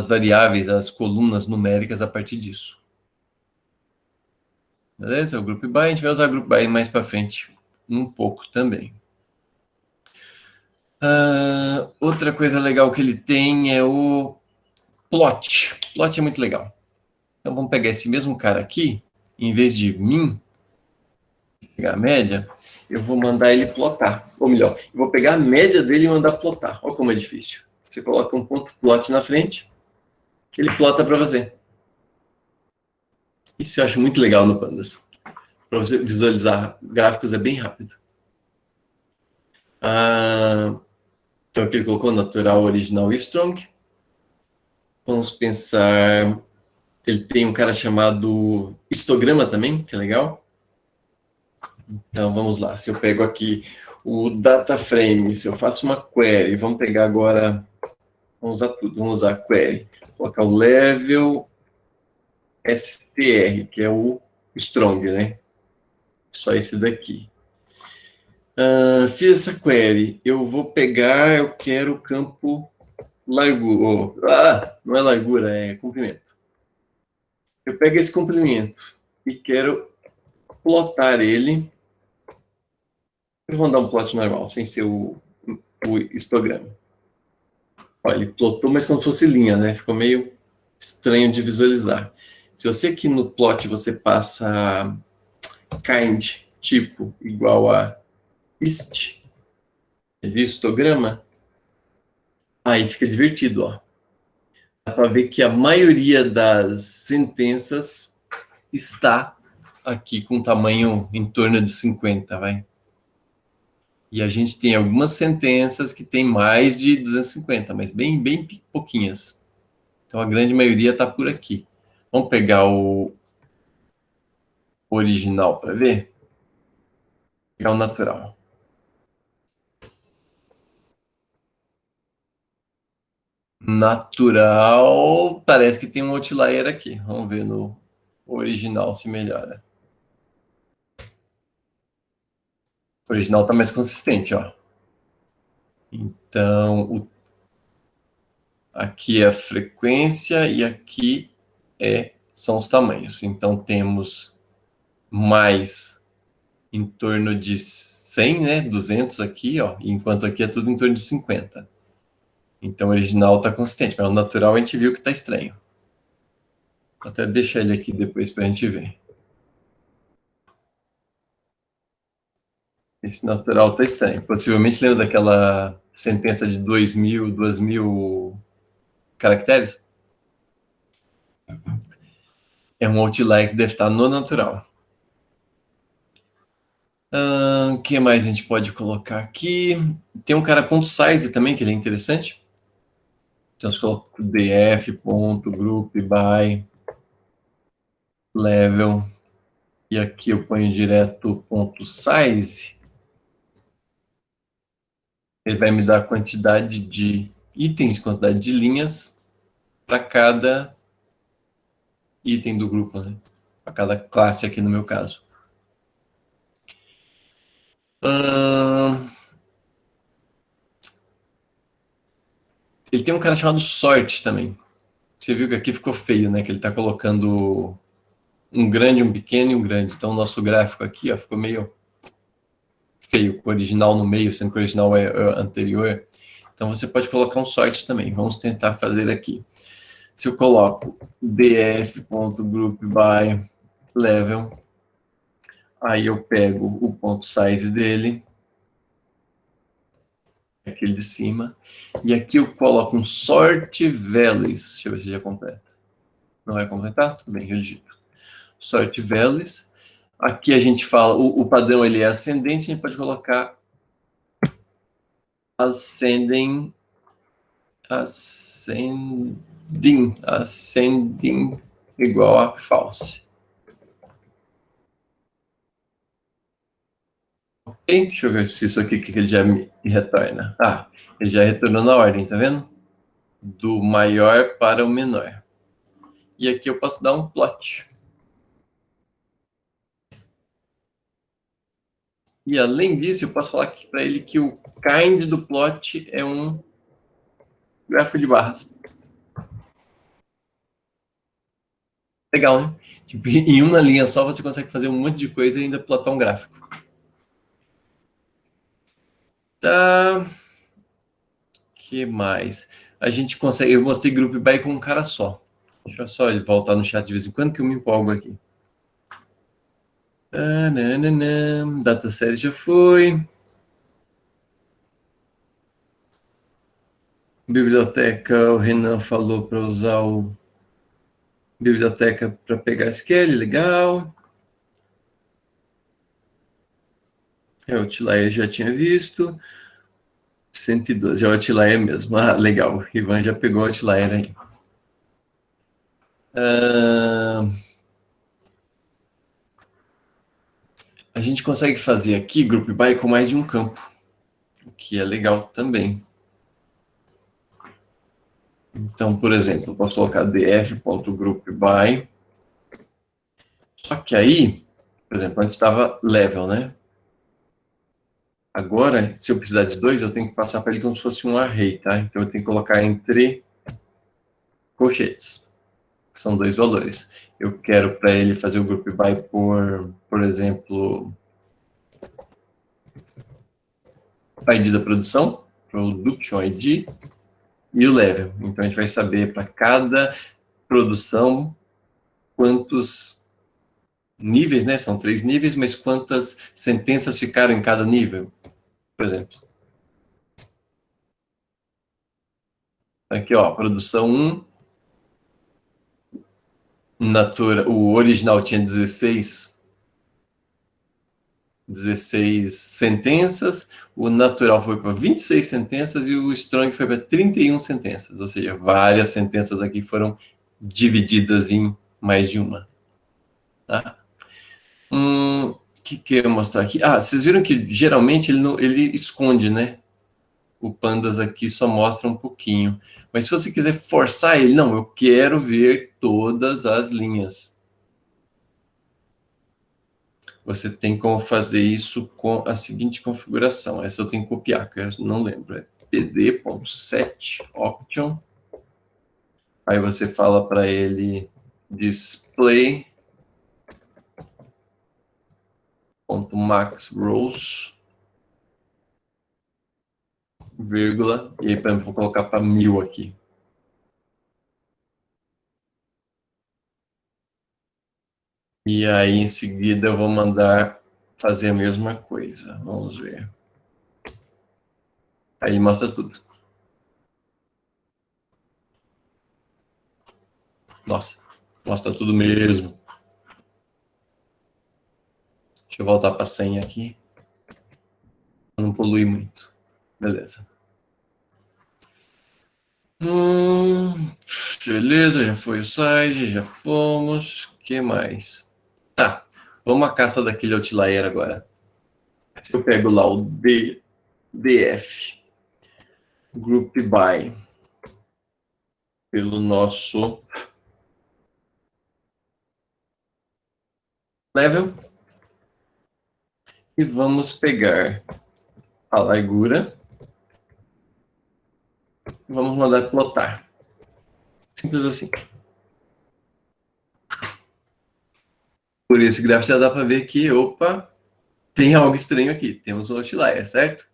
variáveis, as colunas numéricas a partir disso. Beleza? O group by, a gente vai usar group by mais para frente um pouco também. Outra coisa legal que ele tem é o plot. Plot é muito legal. Então, vamos pegar esse mesmo cara aqui, em vez de min, pegar a média, eu vou mandar ele plotar. Ou melhor, eu vou pegar a média dele e mandar plotar. Olha como é difícil. Você coloca um ponto plot na frente, que ele plota para você. Isso eu acho muito legal no Pandas. Para você visualizar gráficos é bem rápido. Então aqui ele colocou natural, original e strong. Vamos pensar... Ele tem um cara chamado histograma também, que é legal. Então vamos lá. Se eu pego aqui o data frame, se eu faço uma query, vamos pegar agora... Vamos usar tudo, vamos usar query. Vou colocar o level str, que é o strong, né? Só esse daqui. Fiz essa query. Eu vou pegar, eu quero o campo largura. Não é largura, é comprimento. Eu pego esse comprimento e quero plotar ele. Eu vou dar um plot normal, sem ser o histograma. Olha, ele plotou, mas como se fosse linha, né? Ficou meio estranho de visualizar. Se você aqui no plot você passa kind, tipo, igual a ist, de histograma, aí fica divertido, ó. Dá para ver que a maioria das sentenças está aqui com tamanho em torno de 50, vai. E a gente tem algumas sentenças que tem mais de 250, mas bem pouquinhas. Então, a grande maioria está por aqui. Vamos pegar o original para ver? Pegar o natural. Natural, parece que tem um outlier aqui. Vamos ver no original se melhora. O original está mais consistente, ó. Então, aqui é a frequência e aqui são os tamanhos. Então, temos mais em torno de 100, né? 200 aqui, ó. Enquanto aqui é tudo em torno de 50. Então, o original está consistente, mas o natural a gente viu que está estranho. Vou até deixar ele aqui depois para a gente ver. Esse natural está estranho. Possivelmente lembra daquela sentença de 2.000 caracteres? É um outlier que deve estar no natural. O que mais a gente pode colocar aqui? Tem um cara ponto size também, que ele é interessante. Então, eu coloco df.group by level. E aqui eu ponho direto ponto size. Ele vai me dar a quantidade de itens, quantidade de linhas para cada item do grupo, né? Para cada classe aqui no meu caso. Ele tem um cara chamado sort também. Você viu que aqui ficou feio, né? Que ele está colocando um grande, um pequeno e um grande. Então, o nosso gráfico aqui ó, ficou meio feio, com o original no meio, sendo que o original é anterior. Então, você pode colocar um sort também. Vamos tentar fazer aqui. Se eu coloco df.group by level, aí eu pego o ponto size dele, aquele de cima, e aqui eu coloco um sort values. Deixa eu ver se já completa. Não vai completar? Tudo bem, eu digito. Sort values. Aqui a gente fala, o padrão ele é ascendente, a gente pode colocar ascending igual a false. Ok? Deixa eu ver se isso aqui que ele já me retorna. Ah, ele já retornou na ordem, tá vendo? Do maior para o menor. E aqui eu posso dar um plot. E além disso, eu posso falar para ele que o kind do plot é um gráfico de barras. Legal, né? Tipo, em uma linha só você consegue fazer um monte de coisa e ainda plotar um gráfico. Tá. Que mais? A gente consegue. Eu mostrei Group By com um cara só. Deixa eu só ele voltar no chat de vez em quando que eu me empolgo aqui. Data série já foi. Biblioteca, o Renan falou para usar o biblioteca para pegar SQL, legal. O Outlier já tinha visto. 112, é o Outlier mesmo. Ah, legal. Ivan já pegou o Outlier aí. A gente consegue fazer aqui Group By com mais de um campo, o que é legal também. Então, por exemplo, eu posso colocar df.groupby. Só que aí, por exemplo, antes estava level, né? Agora, se eu precisar de dois, eu tenho que passar para ele como se fosse um array, tá? Então, eu tenho que colocar entre colchetes, que são dois valores. Eu quero para ele fazer o group by por exemplo, ID da produção, production ID, e o level. Então, a gente vai saber para cada produção quantos níveis, né? São 3 níveis, mas quantas sentenças ficaram em cada nível, por exemplo. Aqui, ó, produção 1, Natura, o original tinha 16 sentenças, o natural foi para 26 sentenças e o strong foi para 31 sentenças, ou seja, várias sentenças aqui foram divididas em mais de uma. Tá? Que eu ia mostrar aqui? Ah, vocês viram que geralmente ele esconde, né? O pandas aqui só mostra um pouquinho. Mas se você quiser forçar ele, não, eu quero ver todas as linhas. Você tem como fazer isso com a seguinte configuração. Essa eu tenho que copiar, que eu não lembro. É pd.set option. Aí você fala para ele display .max rows. vírgula, e aí, por exemplo, vou colocar para 1000 aqui. E aí, em seguida, eu vou mandar fazer a mesma coisa. Vamos ver. Aí mostra tudo. Nossa, mostra tudo mesmo. Deixa eu voltar para a senha aqui. Não polui muito. Beleza. Beleza, já foi o site, já fomos. O que mais? Tá, vamos à caça daquele outlier agora. Se eu pego lá o DF, Group By, pelo nosso level, e vamos pegar a largura, vamos mandar plotar. Simples assim. Por esse gráfico já dá para ver que, opa, tem algo estranho aqui. Temos um outlier, certo?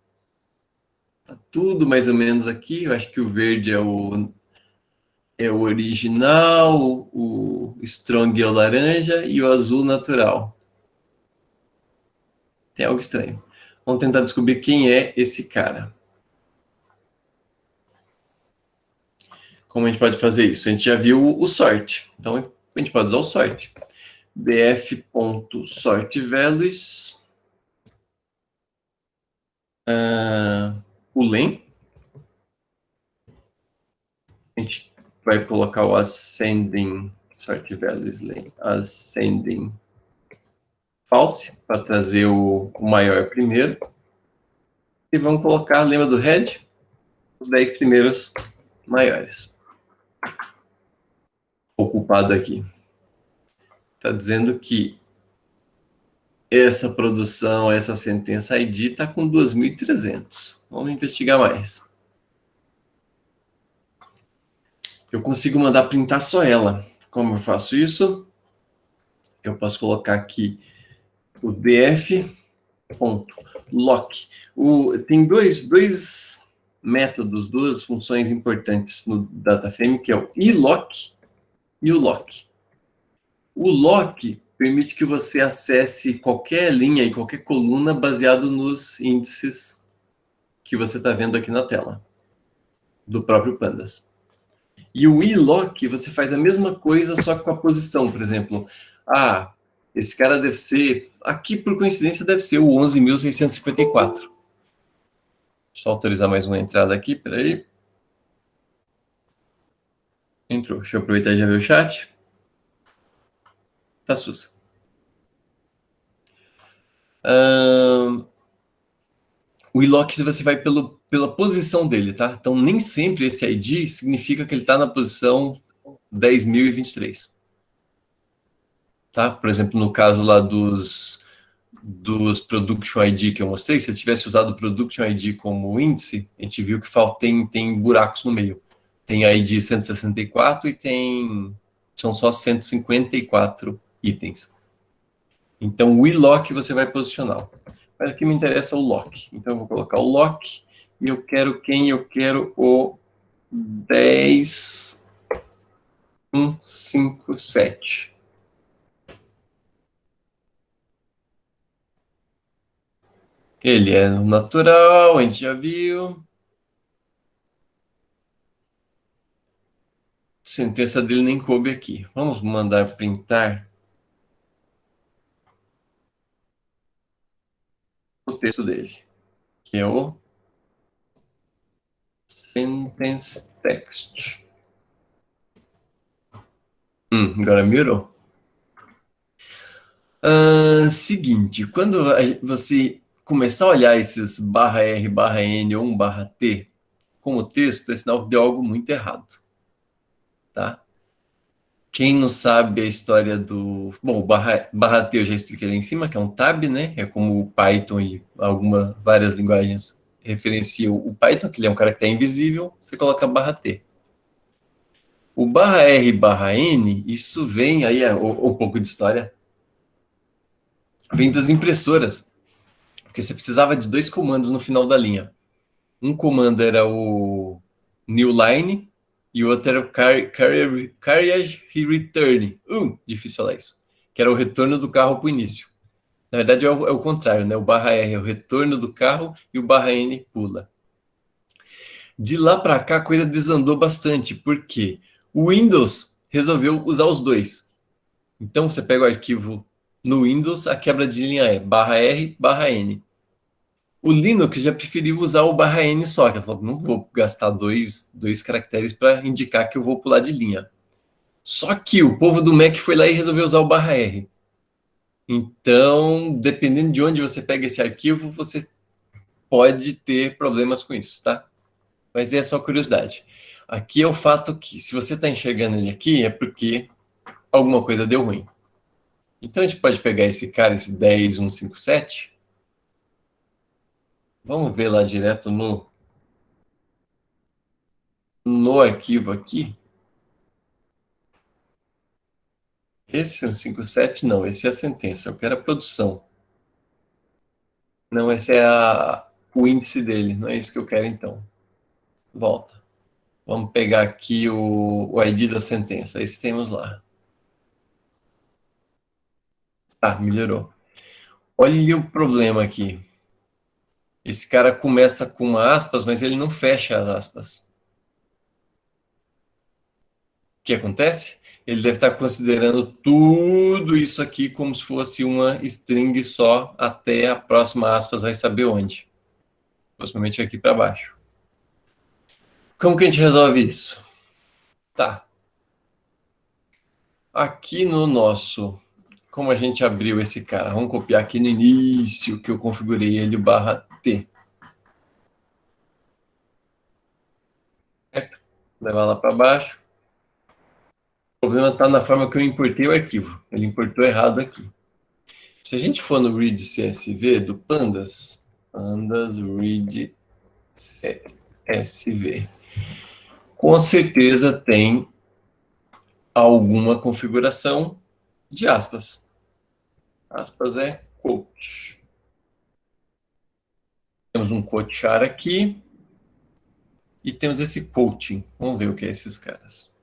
Tá tudo mais ou menos aqui. Eu acho que o verde é o original, o strong é o laranja e o azul natural. Tem algo estranho. Vamos tentar descobrir quem é esse cara. Como a gente pode fazer isso? A gente já viu o sort. Então, a gente pode usar o sort. df.sortValues o len. A gente vai colocar o ascending sortValues len, ascending false, para trazer o maior primeiro. E vamos colocar, lembra do head? Os 10 primeiros maiores. Ocupado aqui. Está dizendo que essa produção, essa sentença ID está com 2.300. Vamos investigar mais. Eu consigo mandar printar só ela. Como eu faço isso? Eu posso colocar aqui o df.lock. Tem dois métodos, duas funções importantes no DataFrame, que é o iLock e o lock. O lock permite que você acesse qualquer linha e qualquer coluna baseado nos índices que você está vendo aqui na tela, do próprio Pandas. E o iLock, você faz a mesma coisa, só que com a posição, por exemplo. Esse cara deve ser, aqui por coincidência, deve ser o 11.654. Deixa eu só autorizar mais uma entrada aqui, peraí. Entrou. Deixa eu aproveitar e já ver o chat. Tá sussa. O iLock você vai pela posição dele, tá? Então, nem sempre esse ID significa que ele está na posição 10.023. Tá? Por exemplo, no caso lá dos Production ID que eu mostrei, se eu tivesse usado o Production ID como índice, a gente viu que tem buracos no meio. Tem ID 164 e são só 154 itens. Então, o iLock você vai posicionar. Mas aqui me interessa o lock. Então, eu vou colocar o lock e eu quero quem? Eu quero o 10.157. Ele é natural, a gente já viu. A sentença dele nem coube aqui. Vamos mandar printar o texto dele, que é o sentence text. Agora mirou. Seguinte, quando você começar a olhar esses /R, /N ou /T como texto, é sinal que deu algo muito errado. Tá? Quem não sabe a história do... Bom, o /T eu já expliquei lá em cima, que é um tab, né? É como o Python e várias linguagens referenciam o Python, que ele é um caractere invisível, você coloca /T. O /R, /N, isso vem aí, um pouco de história, vem das impressoras, porque você precisava de 2 comandos no final da linha. Um comando era o new line e o outro era o carriage return. Difícil falar isso. Que era o retorno do carro para o início. Na verdade, é o contrário, né? O barra R é o retorno do carro e o barra N pula. De lá para cá, a coisa desandou bastante, porque o Windows resolveu usar os dois. Então, você pega o arquivo no Windows, a quebra de linha é barra R, barra N. O Linux já preferiu usar o barra N só, que falou, não vou gastar dois caracteres para indicar que eu vou pular de linha. Só que o povo do Mac foi lá e resolveu usar o barra R. Então, dependendo de onde você pega esse arquivo, você pode ter problemas com isso, tá? Mas é só curiosidade. Aqui é o fato que, se você está enxergando ele aqui, é porque alguma coisa deu ruim. Então, a gente pode pegar esse cara, esse 10157. Vamos ver lá direto no arquivo aqui. Esse 157, não, esse é a sentença. Eu quero a produção. Não, esse é o índice dele. Não é isso que eu quero, então. Volta. Vamos pegar aqui o ID da sentença. Esse temos lá. Ah, melhorou. Olha o problema aqui. Esse cara começa com aspas, mas ele não fecha as aspas. O que acontece? Ele deve estar considerando tudo isso aqui como se fosse uma string só, até a próxima aspas vai saber onde. Possivelmente aqui para baixo. Como que a gente resolve isso? Tá. Aqui no nosso, como a gente abriu esse cara? Vamos copiar aqui no início, que eu configurei ele barra T. Levar lá para baixo. O problema está na forma que eu importei o arquivo. Ele importou errado aqui. Se a gente for no read CSV do pandas read CSV, com certeza tem alguma configuração de aspas. Aspas é quote. Temos um quote char aqui e temos esse quoting. Vamos ver o que é esses caras.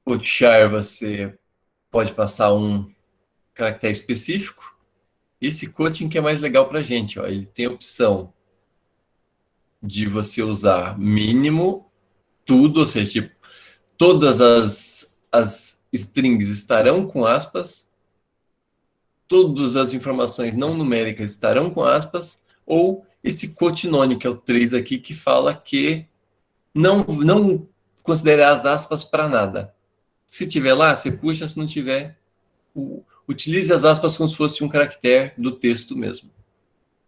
Quote char você pode passar um caractere específico. Esse quoting que é mais legal para a gente, ó, ele tem a opção de você usar mínimo, tudo, ou seja, tipo, todas as strings estarão com aspas, todas as informações não numéricas estarão com aspas, ou esse quotinone, que é o 3 aqui, que fala que não considera as aspas para nada. Se tiver lá, você puxa, se não tiver, utilize as aspas como se fosse um caractere do texto mesmo.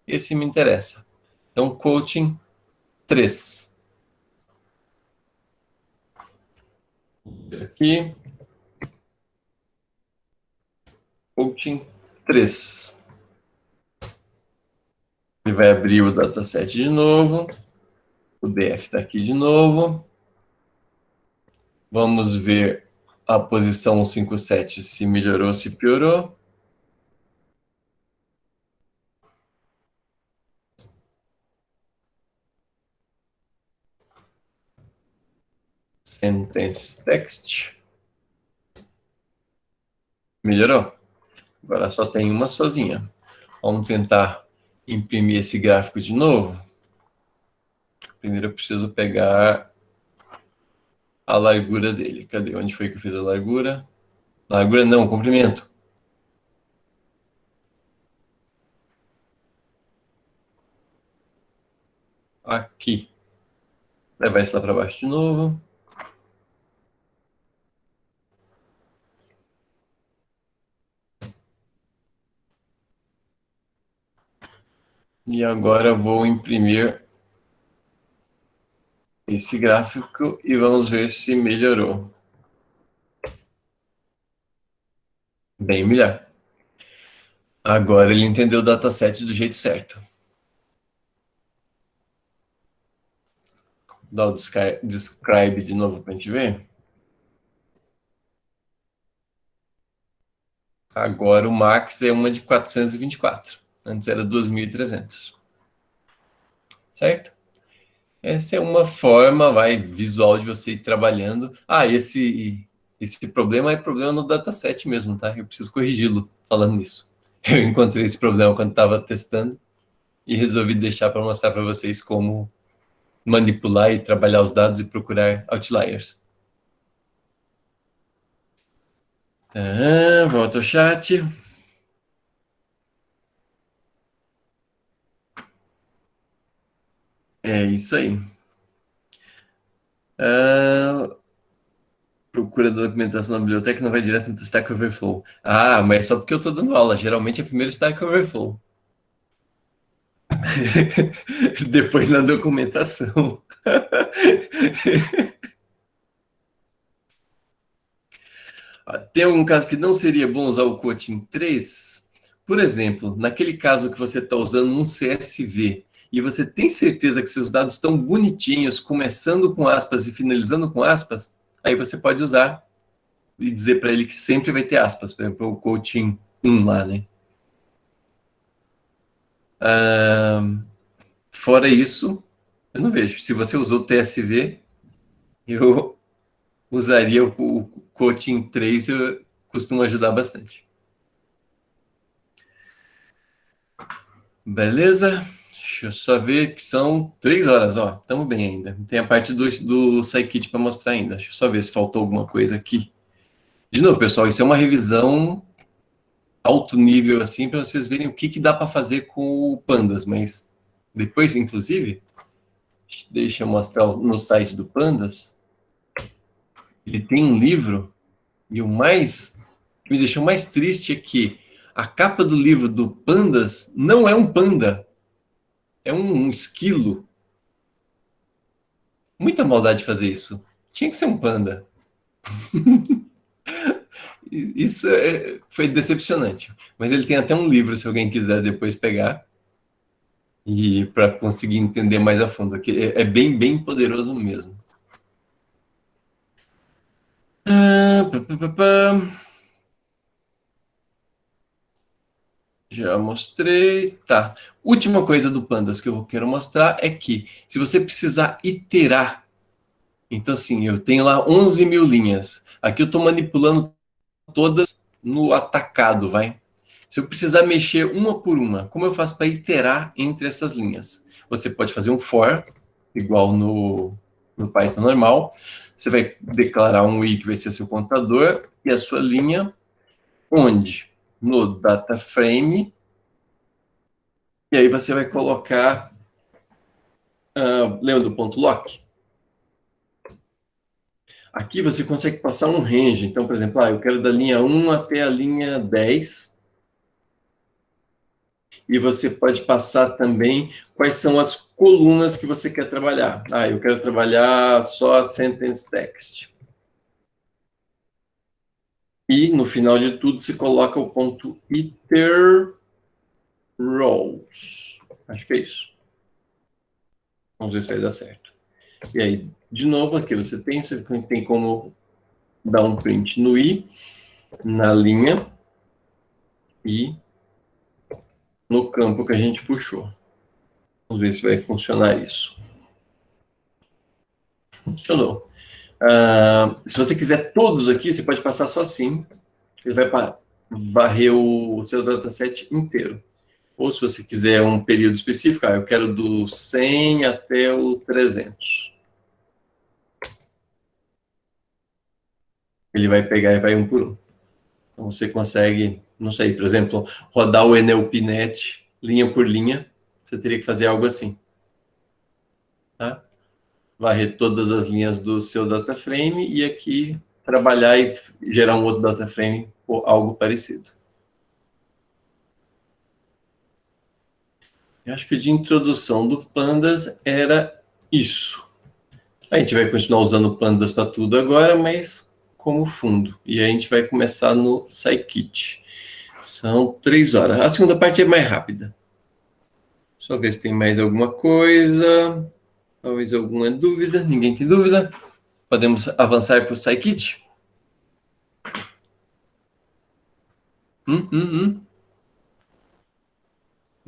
Esse me interessa. Então, quoting 3. Aqui. Quoting 3. Ele vai abrir o dataset de novo. O DF está aqui de novo. Vamos ver a posição 157 se melhorou, se piorou. Sentence text. Melhorou? Agora só tem uma sozinha. Vamos tentar imprimir esse gráfico de novo. Primeiro eu preciso pegar a largura dele. Cadê? Onde foi que eu fiz a largura? Largura não, comprimento. Aqui. Levar isso lá para baixo de novo. E agora eu vou imprimir esse gráfico e vamos ver se melhorou. Bem melhor. Agora ele entendeu o dataset do jeito certo. Dá o describe de novo para a gente ver. Agora o max é uma de 424. Antes era 2.300. Certo? Essa é uma forma, visual de você ir trabalhando. Esse problema é problema no dataset mesmo, tá? Eu preciso corrigi-lo falando nisso. Eu encontrei esse problema quando estava testando e resolvi deixar para mostrar para vocês como manipular e trabalhar os dados e procurar outliers. Volta ao chat. É isso aí. Procura da documentação na biblioteca não vai direto no Stack Overflow. Mas só porque eu estou dando aula. Geralmente é primeiro Stack Overflow. Depois na documentação. Tem algum caso que não seria bom usar o Kotlin 3? Por exemplo, naquele caso que você está usando um CSV e você tem certeza que seus dados estão bonitinhos, começando com aspas e finalizando com aspas, aí você pode usar e dizer para ele que sempre vai ter aspas, por exemplo, o Kotlin 1 lá, né? Fora isso, eu não vejo. Se você usou TSV, eu usaria o Kotlin 3, eu costumo ajudar bastante. Beleza? Deixa eu só ver que são 3 horas, ó. Estamos bem ainda. Tem a parte do Scikit para mostrar ainda. Deixa eu só ver se faltou alguma coisa aqui. De novo, pessoal, isso é uma revisão alto nível, assim, para vocês verem o que dá para fazer com o Pandas. Mas depois, inclusive, deixa eu mostrar no site do Pandas. Ele tem um livro e o que me deixou mais triste é que a capa do livro do Pandas não é um panda, é um esquilo. Muita maldade fazer isso. Tinha que ser um panda. Isso foi decepcionante. Mas ele tem até um livro, se alguém quiser depois pegar. E para conseguir entender mais a fundo. Que é bem, bem poderoso mesmo. Já mostrei. Tá. Última coisa do Pandas que eu quero mostrar é que se você precisar iterar, então assim, eu tenho lá 11.000 linhas. Aqui eu estou manipulando todas no atacado, vai. Se eu precisar mexer uma por uma, como eu faço para iterar entre essas linhas? Você pode fazer um for, igual no Python normal. Você vai declarar um i que vai ser seu contador e a sua linha onde? No data frame. E aí você vai colocar... lembra do ponto lock? Aqui você consegue passar um range. Então, por exemplo, eu quero da linha 1 até a linha 10. E você pode passar também quais são as colunas que você quer trabalhar. Eu quero trabalhar só a sentence text. E, no final de tudo, você coloca o ponto iter rows. Acho que é isso. Vamos ver se vai dar certo. E aí, de novo, aqui você tem como dar um print no i, na linha e no campo que a gente puxou. Vamos ver se vai funcionar isso. Funcionou. Se você quiser todos aqui, você pode passar só assim. Ele vai varrer o seu dataset inteiro. Ou se você quiser um período específico, eu quero do 100 até o 300. Ele vai pegar e vai um por um. Então você consegue, não sei, por exemplo, rodar o NLPnet linha por linha. Você teria que fazer algo assim. Tá? Varrer todas as linhas do seu data frame e aqui trabalhar e gerar um outro data frame ou algo parecido. Eu acho que de introdução do Pandas era isso. A gente vai continuar usando Pandas para tudo agora, mas como fundo. E a gente vai começar no Scikit. São 3 horas. A segunda parte é mais rápida. Só ver se tem mais alguma coisa. Talvez alguma dúvida. Ninguém tem dúvida? Podemos avançar para o Scikit?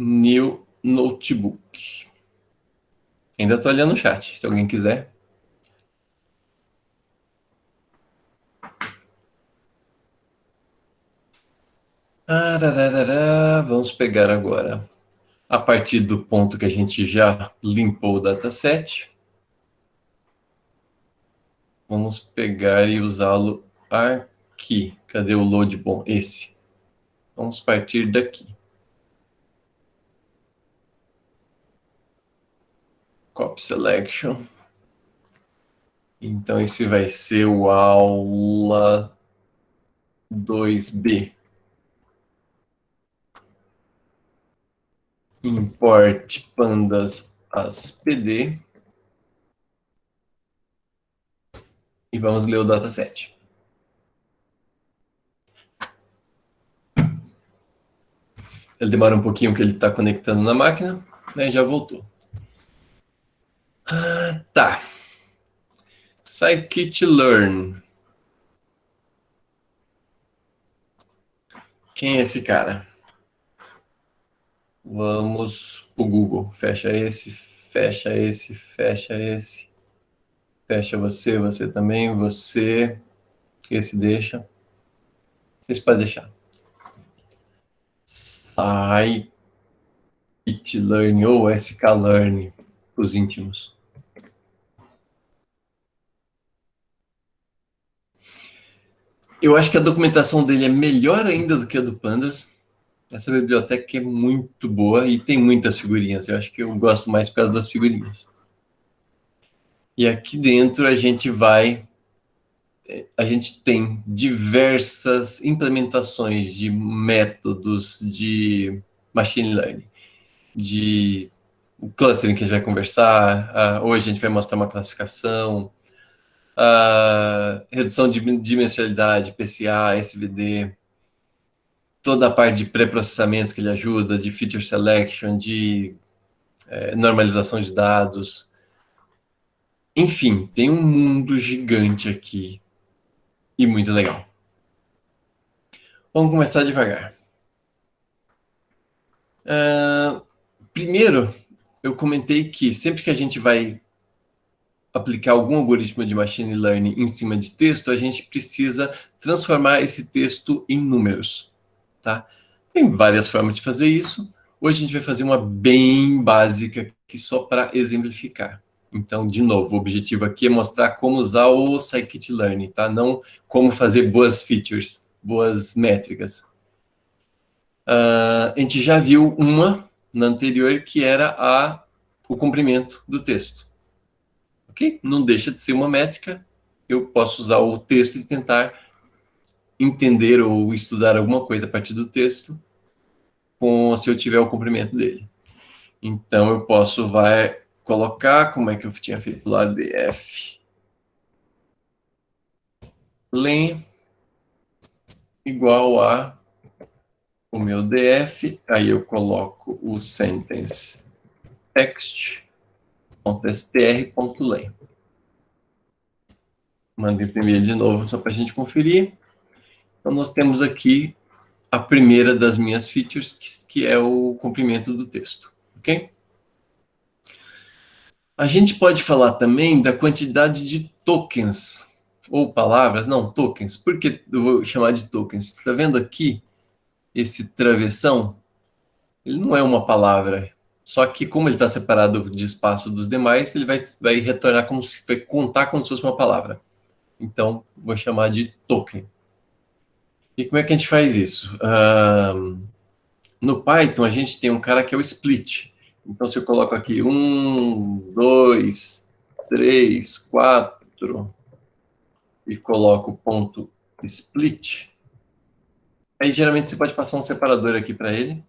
New Notebook. Ainda estou olhando o chat, se alguém quiser. Vamos pegar agora, a partir do ponto que a gente já limpou o dataset, vamos pegar e usá-lo aqui. Cadê o load? Bom, esse. Vamos partir daqui. Copy Selection. Então, esse vai ser o aula 2B. Import pandas as PD. E vamos ler o dataset. Ele demora um pouquinho que ele está conectando na máquina, né? Já voltou. Tá. Scikit-learn. Quem é esse cara? Vamos pro Google. Fecha esse, fecha esse, fecha esse. Fecha você, você também, você. Esse deixa. Esse pode deixar. Scikit-learn ou sklearn, os íntimos. Eu acho que a documentação dele é melhor ainda do que a do Pandas. Essa biblioteca é muito boa e tem muitas figurinhas. Eu acho que eu gosto mais por causa das figurinhas. E aqui dentro a gente tem diversas implementações de métodos de machine learning, de o clustering que a gente vai conversar. Hoje a gente vai mostrar uma classificação, redução de dimensionalidade, PCA, SVD, toda a parte de pré-processamento que ele ajuda, de feature selection, de normalização de dados. Enfim, tem um mundo gigante aqui e muito legal. Vamos começar devagar. Primeiro, eu comentei que sempre que a gente vai aplicar algum algoritmo de machine learning em cima de texto, a gente precisa transformar esse texto em números. Tá? Tem várias formas de fazer isso. Hoje a gente vai fazer uma bem básica aqui só para exemplificar. Então, de novo, o objetivo aqui é mostrar como usar o Scikit-learn, tá? Não como fazer boas features, boas métricas. A gente já viu uma na anterior que era o comprimento do texto. Ok? Não deixa de ser uma métrica. Eu posso usar o texto e tentar entender ou estudar alguma coisa a partir do texto se eu tiver o comprimento dele. Então, eu posso colocar, como é que eu tinha feito lá, df len igual a o meu df, aí eu coloco o sentence text.str.len. Mando imprimir de novo só para a gente conferir. Então, nós temos aqui a primeira das minhas features, que é o comprimento do texto. Ok? A gente pode falar também da quantidade de tokens, ou palavras, não, tokens. Por que eu vou chamar de tokens? Está vendo aqui esse travessão? Ele não é uma palavra, só que como ele está separado de espaço dos demais, ele vai retornar como se vai contar como se fosse uma palavra. Então, vou chamar de token. E como é que a gente faz isso? No Python, a gente tem um cara que é o split. Então, se eu coloco aqui 1, 2, 3, 4 e coloco ponto split, aí geralmente você pode passar um separador aqui para ele,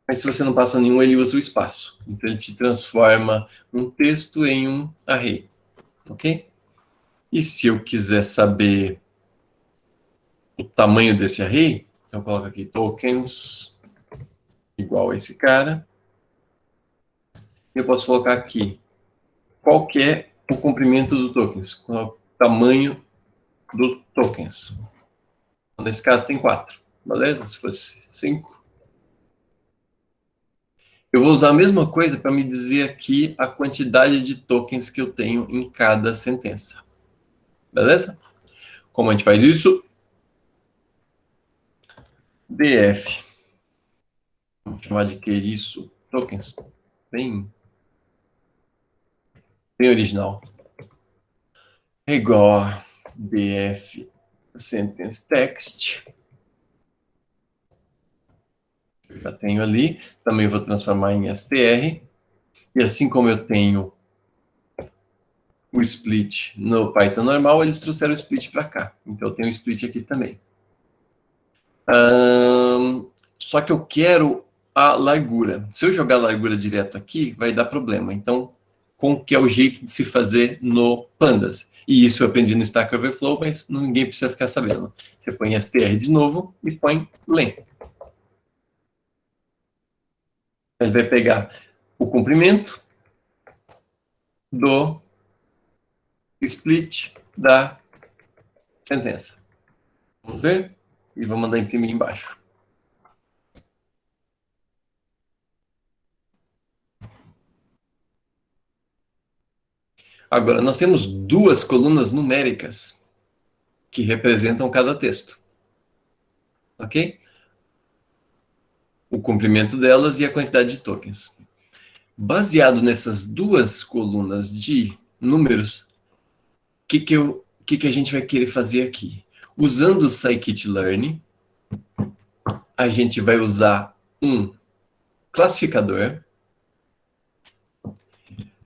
mas se você não passa nenhum, ele usa o espaço. Então, ele te transforma um texto em um array. Ok? E se eu quiser saber o tamanho desse array, então eu coloco aqui tokens igual a esse cara. Eu posso colocar aqui qual que é o comprimento do tokens, qual é o tamanho dos tokens. Nesse caso tem 4, beleza? Se fosse 5, Eu vou usar a mesma coisa para me dizer aqui a quantidade de tokens que eu tenho em cada sentença. Beleza? Como a gente faz isso? df. Vamos chamar de que isso? Tokens. Bem original. É igual a df sentence text. Eu já tenho ali. Também vou transformar em str. E assim como eu tenho o split no Python normal, eles trouxeram o split para cá. Então eu tenho o split aqui também. Só que eu quero a largura. Se eu jogar a largura direto aqui, vai dar problema. Então, como que é o jeito de se fazer no Pandas? E isso eu aprendi no Stack Overflow, mas ninguém precisa ficar sabendo. Você põe str de novo e põe len. Ele vai pegar o comprimento do split da sentença. Vamos ver? E vou mandar imprimir embaixo. Agora, nós temos duas colunas numéricas que representam cada texto. Ok? O comprimento delas e a quantidade de tokens. Baseado nessas duas colunas de números, o que a gente vai querer fazer aqui? Usando o scikit-learn, a gente vai usar um classificador,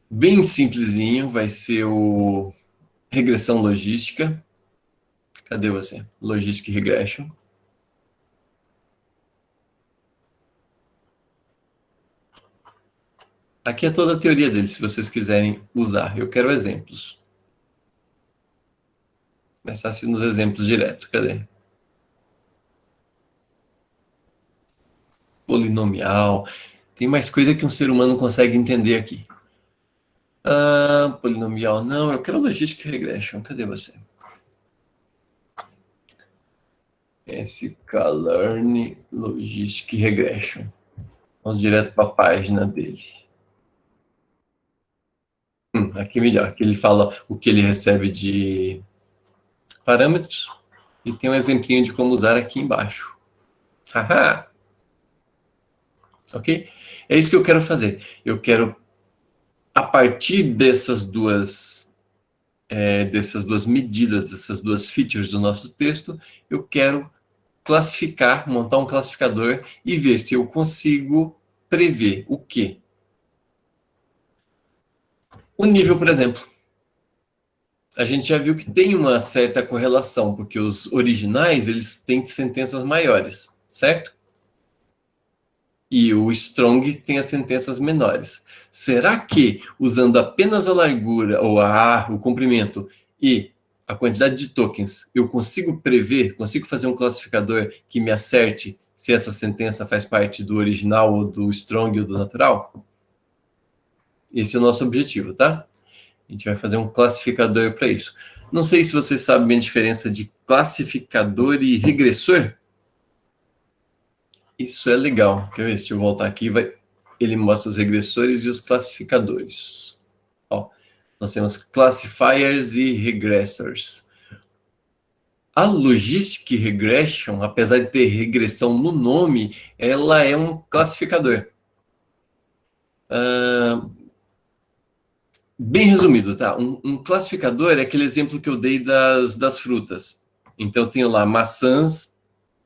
bem simplesinho, vai ser o regressão logística. Cadê você? Logistic Regression. Aqui é toda a teoria dele, se vocês quiserem usar. Eu quero exemplos. Começar assim nos exemplos direto. Cadê? Polinomial. Tem mais coisa que um ser humano consegue entender aqui. Polinomial não. Eu quero Logistic Regression. Cadê você? sklearn Logistic Regression. Vamos direto para a página dele. Aqui melhor, que ele fala o que ele recebe de parâmetros e tem um exemplinho de como usar aqui embaixo. Haha! Ok? É isso que eu quero fazer. Eu quero, a partir dessas duas medidas, dessas duas features do nosso texto, eu quero classificar, montar um classificador e ver se eu consigo prever o quê? O nível, por exemplo. A gente já viu que tem uma certa correlação, porque os originais, eles têm sentenças maiores, certo? E o strong tem as sentenças menores. Será que, usando apenas a largura, ou o comprimento, e a quantidade de tokens, eu consigo prever, consigo fazer um classificador que me acerte se essa sentença faz parte do original, ou do strong, ou do natural? Esse é o nosso objetivo, tá? A gente vai fazer um classificador para isso. Não sei se vocês sabem a diferença de classificador e regressor. Isso é legal. Quer ver? Deixa eu voltar aqui. Ele mostra os regressores e os classificadores. Ó, nós temos classifiers e regressors. A Logistic Regression, apesar de ter regressão no nome, ela é um classificador. Bem resumido, tá? Um classificador é aquele exemplo que eu dei das frutas. Então, eu tenho lá maçãs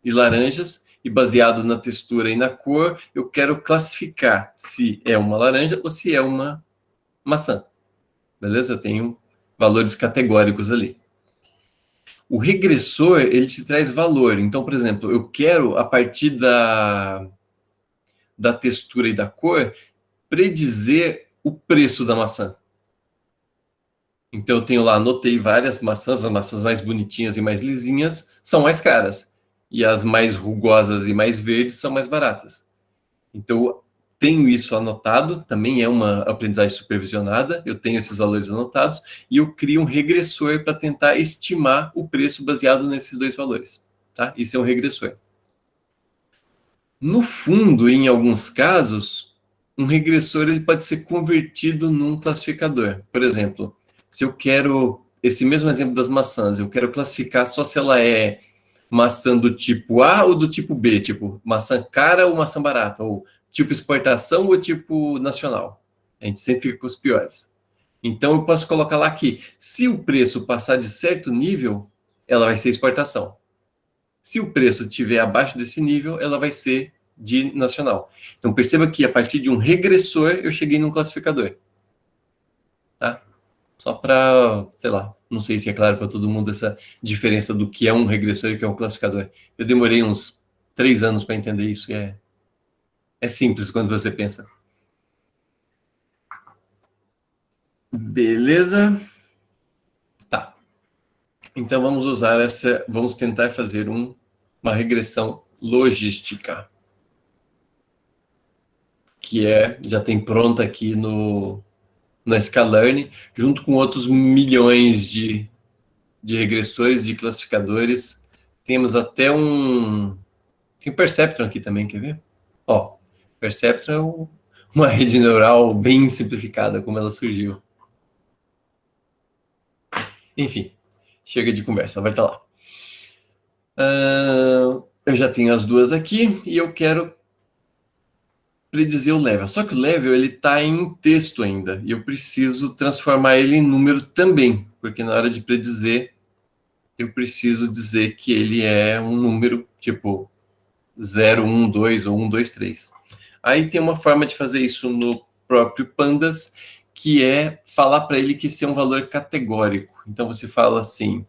e laranjas, e baseado na textura e na cor, eu quero classificar se é uma laranja ou se é uma maçã. Beleza? Eu tenho valores categóricos ali. O regressor, ele te traz valor. Então, por exemplo, eu quero, a partir da textura e da cor, predizer o preço da maçã. Então, eu tenho lá, anotei várias maçãs, as maçãs mais bonitinhas e mais lisinhas são mais caras. E as mais rugosas e mais verdes são mais baratas. Então, eu tenho isso anotado, também é uma aprendizagem supervisionada, eu tenho esses valores anotados, e eu crio um regressor para tentar estimar o preço baseado nesses dois valores. Tá? Isso é um regressor. No fundo, em alguns casos, um regressor ele pode ser convertido num classificador. Por exemplo, se eu quero, esse mesmo exemplo das maçãs, eu quero classificar só se ela é maçã do tipo A ou do tipo B, tipo maçã cara ou maçã barata, ou tipo exportação ou tipo nacional. A gente sempre fica com os piores. Então eu posso colocar lá que se o preço passar de certo nível, ela vai ser exportação. Se o preço estiver abaixo desse nível, ela vai ser de nacional. Então perceba que a partir de um regressor eu cheguei num classificador. Tá? Só para, sei lá, não sei se é claro para todo mundo essa diferença do que é um regressor e o que é um classificador. Eu demorei uns 3 anos para entender isso. É simples quando você pensa. Beleza? Tá. Então vamos usar essa, vamos tentar fazer uma regressão logística, que já tem pronta aqui na Scalearn, junto com outros milhões de regressores, de classificadores. Temos até tem Perceptron aqui também, quer ver? Ó, Perceptron é uma rede neural bem simplificada, como ela surgiu. Enfim, chega de conversa, vai estar lá. Eu já tenho as duas aqui e eu quero predizer o level. Só que o level ele está em texto ainda e eu preciso transformar ele em número também, porque na hora de predizer eu preciso dizer que ele é um número tipo 0, 1, 2 ou 1, 2, 3. Aí tem uma forma de fazer isso no próprio Pandas, que é falar para ele que esse é um valor categórico. Então você fala assim,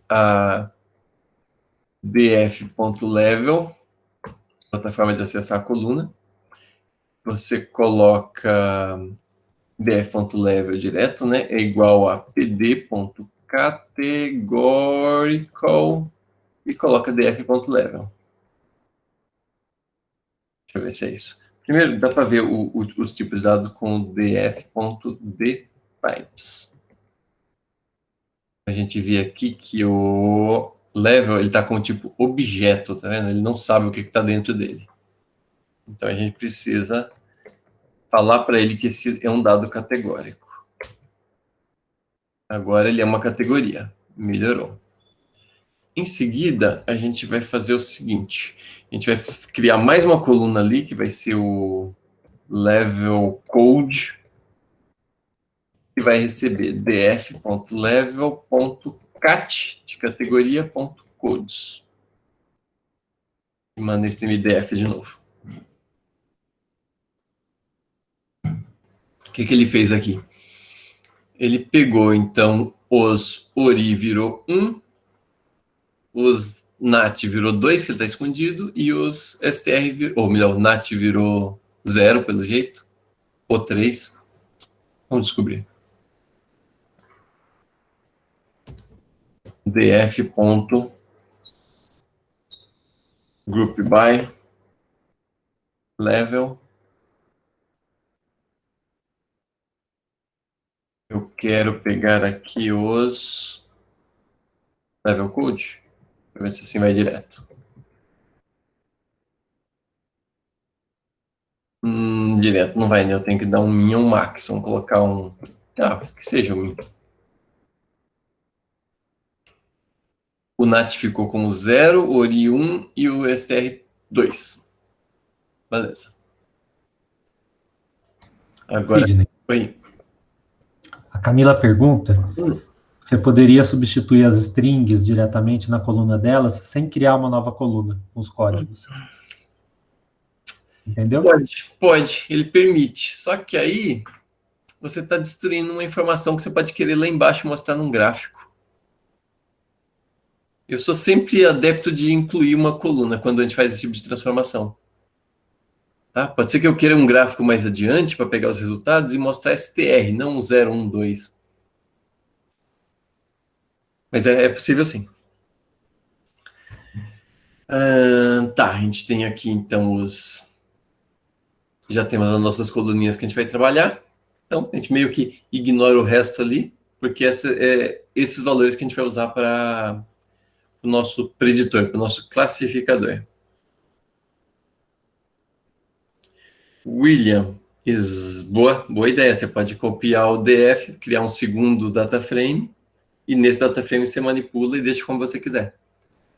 a df.level, outra forma de acessar a coluna, você coloca df.level direto, né? É igual a pd.categorical e coloca df.level. Deixa eu ver se é isso. Primeiro, dá para ver os tipos de dados com df.dtypes. A gente vê aqui que o level ele está com o tipo objeto, tá vendo? Ele não sabe o que está dentro dele. Então a gente precisa falar para ele que esse é um dado categórico. Agora ele é uma categoria. Melhorou. Em seguida, a gente vai fazer o seguinte. A gente vai criar mais uma coluna ali, que vai ser o level code, que vai receber df.level.cat de categoria.codes. E manda imprimir df de novo. O que ele fez aqui? Ele pegou, então, os ori virou 1, os nat virou 2, que ele está escondido, e os str, ou melhor, nat virou 0, pelo jeito, ou 3. Vamos descobrir. df.groupby level. Eu quero pegar aqui os level code, para ver se assim vai direto. Direto não vai, né? Eu tenho que dar um min ou um max. Vamos colocar um... que seja um min. O nat ficou como 0, o ori 1 e o str 2. Beleza. Agora... Sidney, Oi. a Camila pergunta: você poderia substituir as strings diretamente na coluna delas sem criar uma nova coluna com os códigos? Entendeu? Pode. Ele permite. Só que aí você está destruindo uma informação que você pode querer lá embaixo mostrar num gráfico. Eu sou sempre adepto de incluir uma coluna quando a gente faz esse tipo de transformação. Tá? Pode ser que eu queira um gráfico mais adiante para pegar os resultados e mostrar STR, não 0, 1, 2. Mas é possível sim. Tá, a gente tem aqui então já temos as nossas coluninhas que a gente vai trabalhar. Então a gente meio que ignora o resto ali, porque esses valores que a gente vai usar para o nosso preditor, para o nosso classificador. William, boa ideia. Você pode copiar o DF, criar um segundo data frame, e nesse data frame você manipula e deixa como você quiser.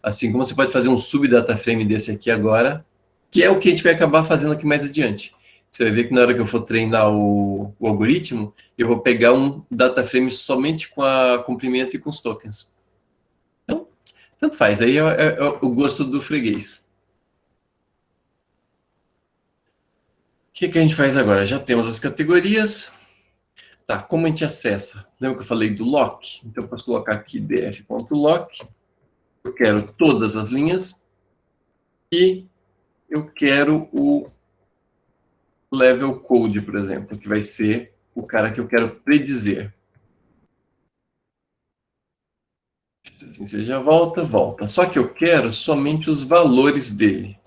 Assim como você pode fazer um sub-data frame desse aqui agora, que é o que a gente vai acabar fazendo aqui mais adiante. Você vai ver que na hora que eu for treinar o algoritmo, eu vou pegar um data frame somente com a comprimento e com os tokens. Então, tanto faz. Aí é o gosto do freguês. O que a gente faz agora? Já temos as categorias. Tá, como a gente acessa? Lembra que eu falei do lock? Então, eu posso colocar aqui df.lock. Eu quero todas as linhas. E eu quero o level code, por exemplo, que vai ser o cara que eu quero predizer. Assim, você já volta. Só que eu quero somente os valores dele.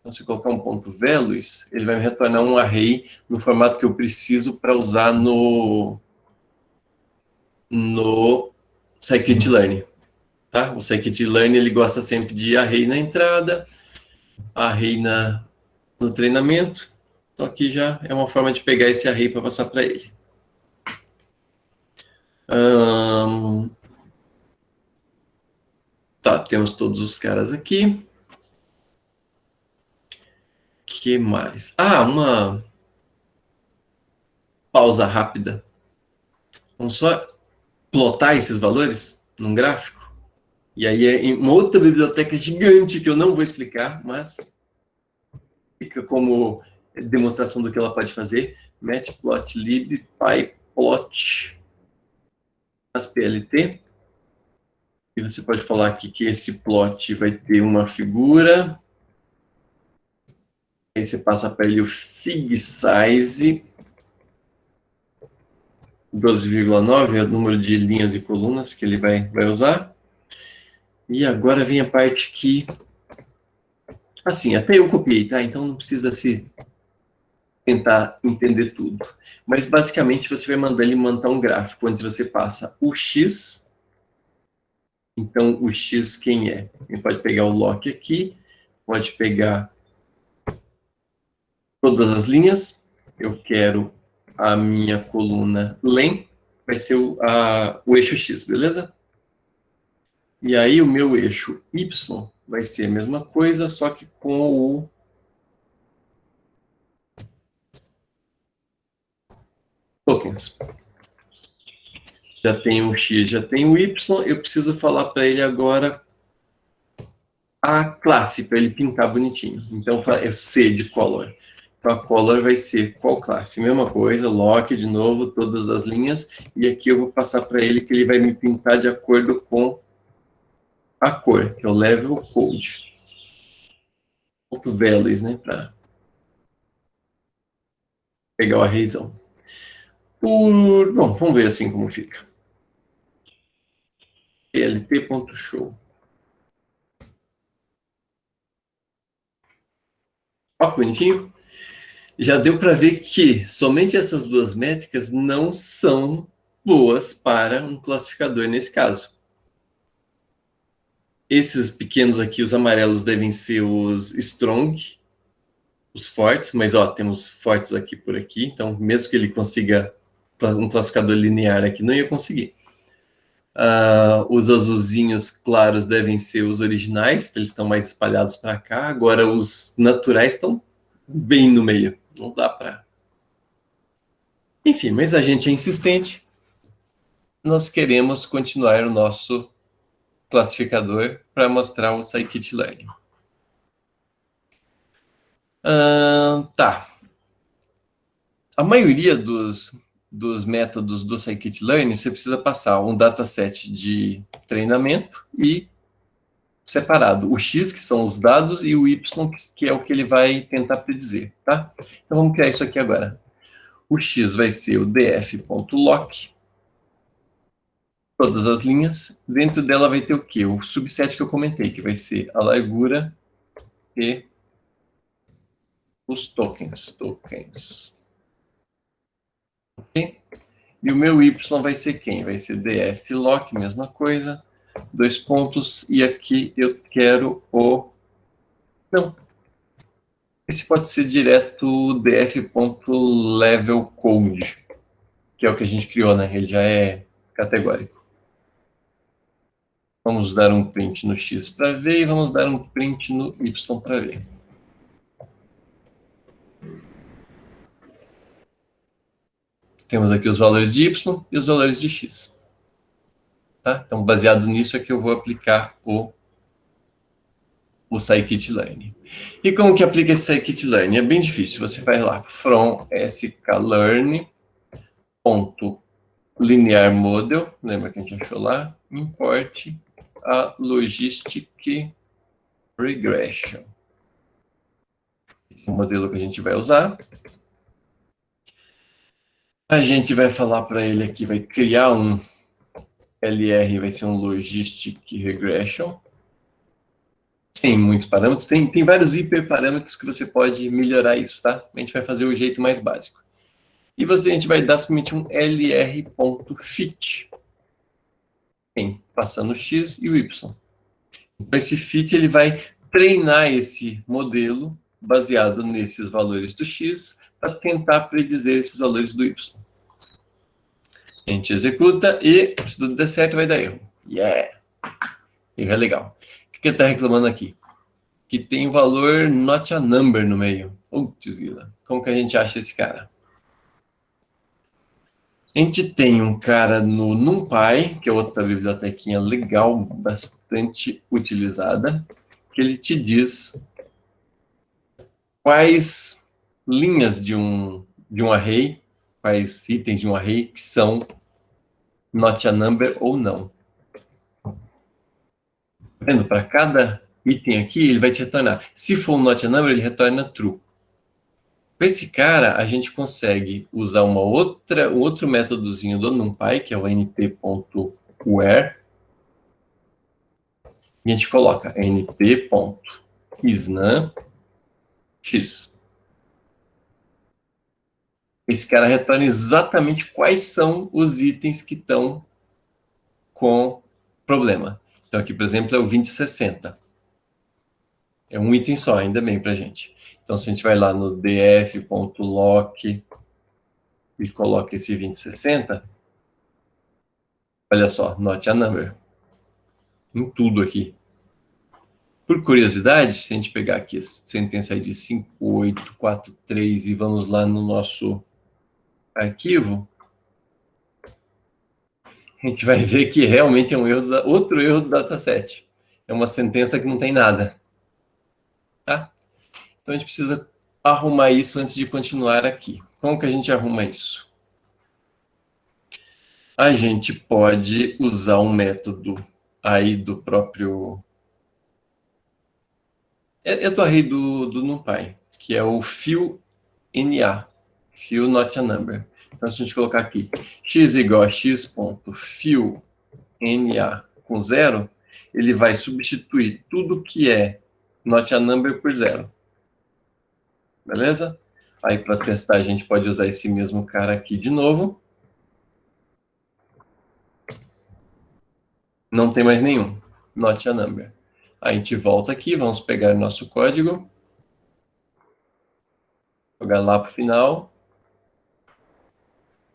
Então, se eu colocar um ponto values, ele vai me retornar um array no formato que eu preciso para usar no scikit-learn. Tá? O scikit-learn ele gosta sempre de array na entrada, array no treinamento. Então, aqui já é uma forma de pegar esse array para passar para ele. Tá, temos todos os caras aqui. Que mais? Uma pausa rápida. Vamos só plotar esses valores num gráfico. E aí é em uma outra biblioteca gigante que eu não vou explicar, mas fica como demonstração do que ela pode fazer. Matplotlib pyplot as PLT. E você pode falar aqui que esse plot vai ter uma figura. Aí você passa para ele o fig size 12,9 é o número de linhas e colunas que ele vai usar. E agora vem a parte que, assim, até eu copiei, tá? Então não precisa se tentar entender tudo. Mas basicamente você vai mandar ele montar um gráfico onde você passa o X. Então o X quem é? Ele pode pegar o lock aqui, pode pegar todas as linhas. Eu quero a minha coluna len, vai ser o eixo X, beleza? E aí o meu eixo Y vai ser a mesma coisa, só que com o tokens. Já tem o X, já tem o Y, eu preciso falar para ele agora a classe, para ele pintar bonitinho. Então, é C de color. Então, a color vai ser qual classe? Mesma coisa, lock de novo, todas as linhas, e aqui eu vou passar para ele que ele vai me pintar de acordo com a cor, que é o level code. Ponto values, né, para pegar o arrayzão. Bom, vamos ver assim como fica. plt.show. Ó, que bonitinho. Já deu para ver que somente essas duas métricas não são boas para um classificador nesse caso. Esses pequenos aqui, os amarelos, devem ser os strong, os fortes, mas ó, temos fortes aqui por aqui, então mesmo que ele consiga um classificador linear aqui, não ia conseguir. Os azulzinhos claros devem ser os originais, eles estão mais espalhados para cá. Agora os naturais estão bem no meio, não dá para... Enfim, mas a gente é insistente. Nós queremos continuar o nosso classificador para mostrar o scikit-learn. Tá. A maioria dos métodos do scikit-learn, você precisa passar um dataset de treinamento e separado. O X, que são os dados, e o Y, que é o que ele vai tentar predizer, tá? Então, vamos criar isso aqui agora. O X vai ser o df.lock, todas as linhas. Dentro dela vai ter o quê? O subset que eu comentei, que vai ser a largura e os tokens. Ok? E o meu Y vai ser quem? Vai ser df.lock, mesma coisa. 2 pontos. E aqui eu quero o... Não. Esse pode ser direto df.levelCode, que é o que a gente criou, né? Ele já é categórico. Vamos dar um print no X para ver e vamos dar um print no Y para ver. Temos aqui os valores de Y e os valores de X. Tá? Então, baseado nisso é que eu vou aplicar o scikit-learn. E como que aplica esse scikit-learn? É bem difícil. Você vai lá, from sklearn, linear model, lembra que a gente achou lá? Import a logistic regression. Esse é o modelo que a gente vai usar. A gente vai falar para ele aqui, vai criar um LR, vai ser um logistic regression. Tem muitos parâmetros, tem vários hiperparâmetros que você pode melhorar isso, tá? A gente vai fazer o jeito mais básico. E a gente vai dar simplesmente um lr.fit, passando o x e o y. Então, esse fit ele vai treinar esse modelo baseado nesses valores do x para tentar predizer esses valores do y. A gente executa e, se tudo der certo, vai dar erro. Yeah! Erro é legal. O que ele está reclamando aqui? Que tem o valor not a number no meio. Putz, Guila. Como que a gente acha esse cara? A gente tem um cara no NumPy, que é outra bibliotequinha legal, bastante utilizada, que ele te diz quais linhas de um array, quais itens de um array que são not a number ou não. Tá vendo? Para cada item aqui, ele vai te retornar. Se for um not a number, ele retorna true. Com esse cara, a gente consegue usar um outro métodozinho do NumPy, que é o np.where. E a gente coloca np.isNum.x. Esse cara retorna exatamente quais são os itens que estão com problema. Então, aqui, por exemplo, é o 2060. É um item só, ainda bem para a gente. Então, se a gente vai lá no df.lock e coloca esse 2060, olha só, not a number. Em tudo aqui. Por curiosidade, se a gente pegar aqui a sentença ID 5843 e vamos lá no nosso arquivo, a gente vai ver que realmente é um erro, outro erro do dataset. É uma sentença que não tem nada. Tá? Então, a gente precisa arrumar isso antes de continuar aqui. Como que a gente arruma isso? A gente pode usar um método aí do próprio... É do array do NumPy, que é o fill.na, fill not a number. Então, se a gente colocar aqui x igual a x.fill.na com 0, ele vai substituir tudo que é not a number por 0. Beleza? Aí, para testar, a gente pode usar esse mesmo cara aqui de novo. Não tem mais nenhum. Not a number. Aí a gente volta aqui, vamos pegar nosso código. Jogar lá para o final.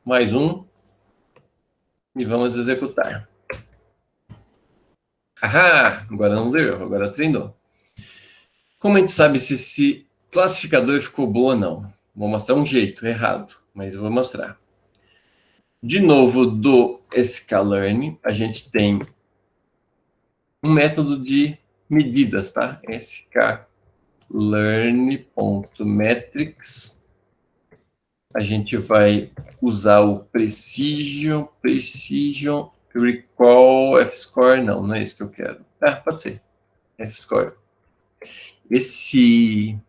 Mais um. E vamos executar. Ahá! Agora não deu, agora treinou. Como a gente sabe se esse classificador ficou bom ou não? Vou mostrar um jeito errado, mas eu vou mostrar. De novo, do sklearn, a gente tem um método de medidas, tá? sklearn.metrics. A gente vai usar o precision recall f-score, não é isso que eu quero. Pode ser, f-score. Esse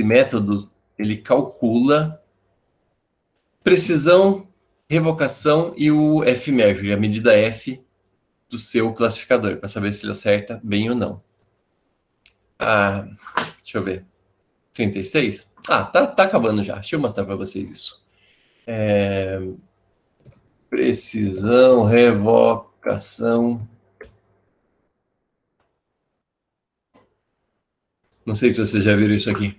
método, ele calcula precisão, revocação e o f-measure, a medida f do seu classificador, para saber se ele acerta bem ou não. Deixa eu ver. 36? Tá acabando já. Deixa eu mostrar para vocês isso. Precisão, revocação. Não sei se vocês já viram isso aqui.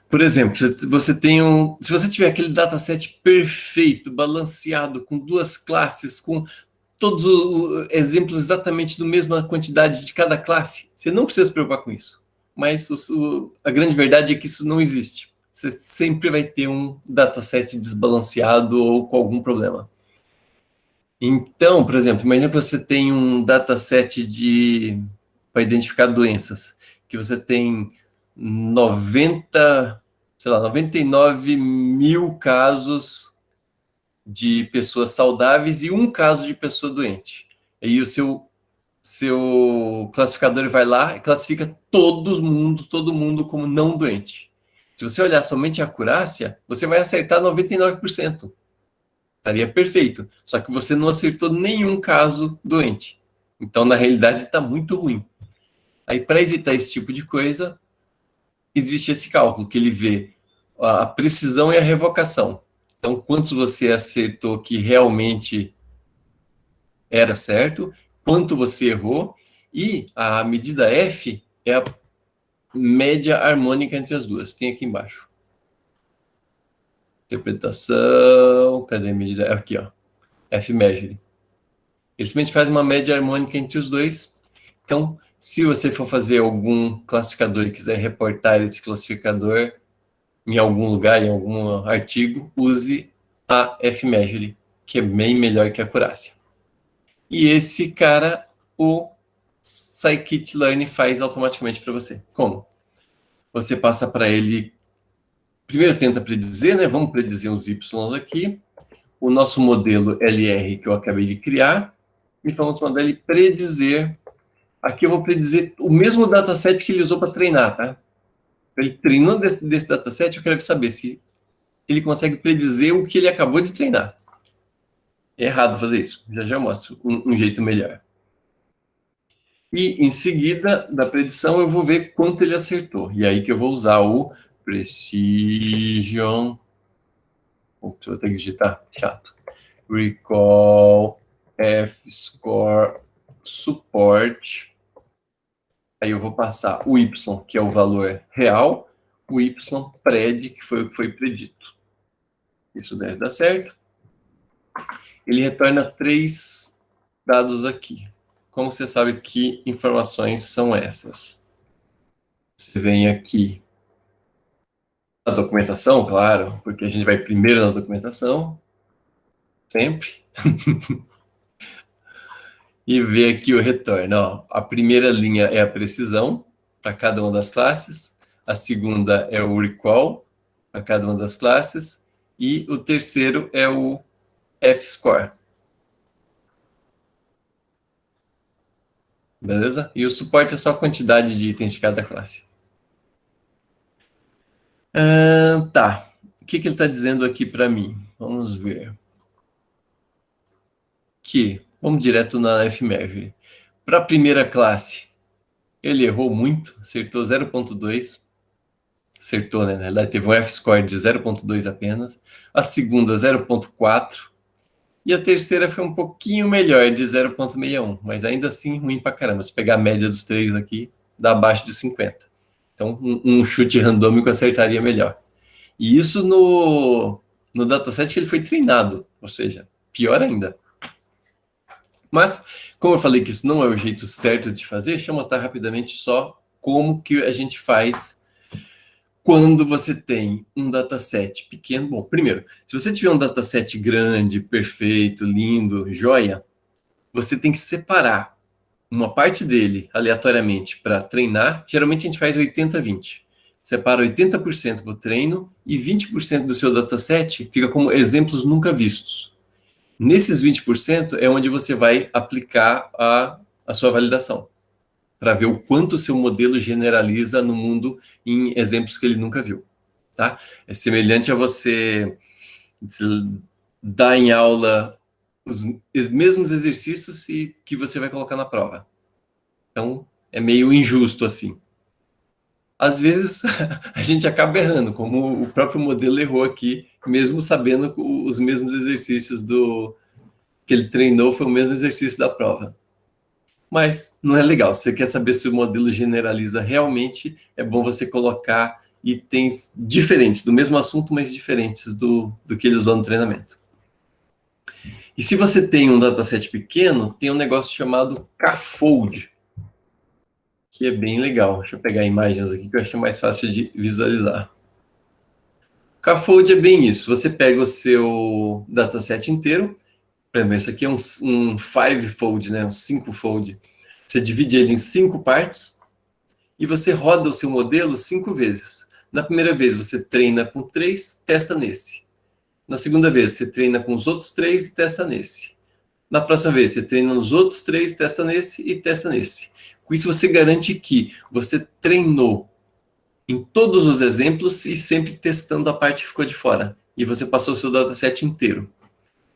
Por exemplo, você tem se você tiver aquele dataset perfeito, balanceado, com duas classes, com todos os exemplos exatamente da mesma quantidade de cada classe, você não precisa se preocupar com isso. Mas a grande verdade é que isso não existe. Você sempre vai ter um dataset desbalanceado ou com algum problema. Então, por exemplo, imagina que você tem um dataset para identificar doenças, que você tem 99 mil casos de pessoas saudáveis e um caso de pessoa doente. E o seu classificador vai lá e classifica todo mundo como não doente. Se você olhar somente a acurácia, você vai acertar 99%. Estaria perfeito. Só que você não acertou nenhum caso doente. Então, na realidade, está muito ruim. Aí, para evitar esse tipo de coisa, existe esse cálculo, que ele vê a precisão e a revocação. Então, quantos você acertou que realmente era certo, quanto você errou, e a medida F é a média harmônica entre as duas. Tem aqui embaixo. Interpretação, cadê a medida? Aqui, ó. F-measure. Ele simplesmente faz uma média harmônica entre os dois. Então, se você for fazer algum classificador e quiser reportar esse classificador em algum lugar, em algum artigo, use a F-measure, que é bem melhor que a acurácia. E esse cara, o scikit-learn faz automaticamente para você. Como? Você passa para ele... Primeiro tenta predizer, né? Vamos predizer os y aqui. O nosso modelo LR que eu acabei de criar. E vamos mandar ele predizer. Aqui eu vou predizer o mesmo dataset que ele usou para treinar, tá? Ele treinou desse dataset, eu quero saber se ele consegue predizer o que ele acabou de treinar. É errado fazer isso. Já mostro um jeito melhor. E, em seguida, da predição, eu vou ver quanto ele acertou. E aí que eu vou usar o Precision... Vou ter que digitar, chato. Recall F-score support. Aí eu vou passar o Y, que é o valor real, o Y pred, que foi o que foi predito. Isso deve dar certo. Ele retorna 3 dados aqui. Como você sabe que informações são essas? Você vem aqui na documentação, claro, porque a gente vai primeiro na documentação, sempre. E vê aqui o retorno. Ó, a primeira linha é a precisão, para cada uma das classes. A segunda é o recall, para cada uma das classes. E o terceiro é o F-score. Beleza? E o suporte é só a quantidade de itens de cada classe. Tá. O que ele está dizendo aqui para mim? Vamos ver. Vamos direto na F-measure. Para a primeira classe, ele errou muito, acertou 0,2. Acertou, né? Na realidade, teve um F-score de 0,2 apenas. A segunda, 0,4. E a terceira foi um pouquinho melhor, de 0,61. Mas ainda assim, ruim pra caramba. Se pegar a média dos três aqui, dá abaixo de 50. Então, um chute randômico acertaria melhor. E isso no dataset que ele foi treinado. Ou seja, pior ainda. Mas, como eu falei que isso não é o jeito certo de fazer, deixa eu mostrar rapidamente só como que a gente faz quando você tem um dataset pequeno. Bom, primeiro, se você tiver um dataset grande, perfeito, lindo, joia, você tem que separar uma parte dele aleatoriamente para treinar. Geralmente a gente faz 80-20. Separa 80% para o treino e 20% do seu dataset fica como exemplos nunca vistos. Nesses 20% é onde você vai aplicar a sua validação, para ver o quanto o seu modelo generaliza no mundo em exemplos que ele nunca viu. Tá? É semelhante a você dar em aula os mesmos exercícios que você vai colocar na prova. Então, é meio injusto assim. Às vezes, a gente acaba errando, como o próprio modelo errou aqui, mesmo sabendo que os mesmos exercícios que ele treinou foi o mesmo exercício da prova. mas não é legal. Se você quer saber se o modelo generaliza realmente, é bom você colocar itens diferentes, do mesmo assunto, mas diferentes do que ele usou no treinamento. E se você tem um dataset pequeno, tem um negócio chamado K-fold, que é bem legal. Deixa eu pegar imagens aqui que eu acho mais fácil de visualizar. K-fold é bem isso. Você pega o seu dataset inteiro, por exemplo, esse aqui é um five-fold, né? Um cinco-fold. Você divide ele em 5 partes e você roda o seu modelo 5 vezes. Na primeira vez você treina com 3, testa nesse. Na segunda vez você treina com os outros 3 e testa nesse. Na próxima vez você treina nos outros 3, testa nesse e testa nesse. Com isso você garante que você treinou em todos os exemplos e sempre testando a parte que ficou de fora. E você passou o seu dataset inteiro.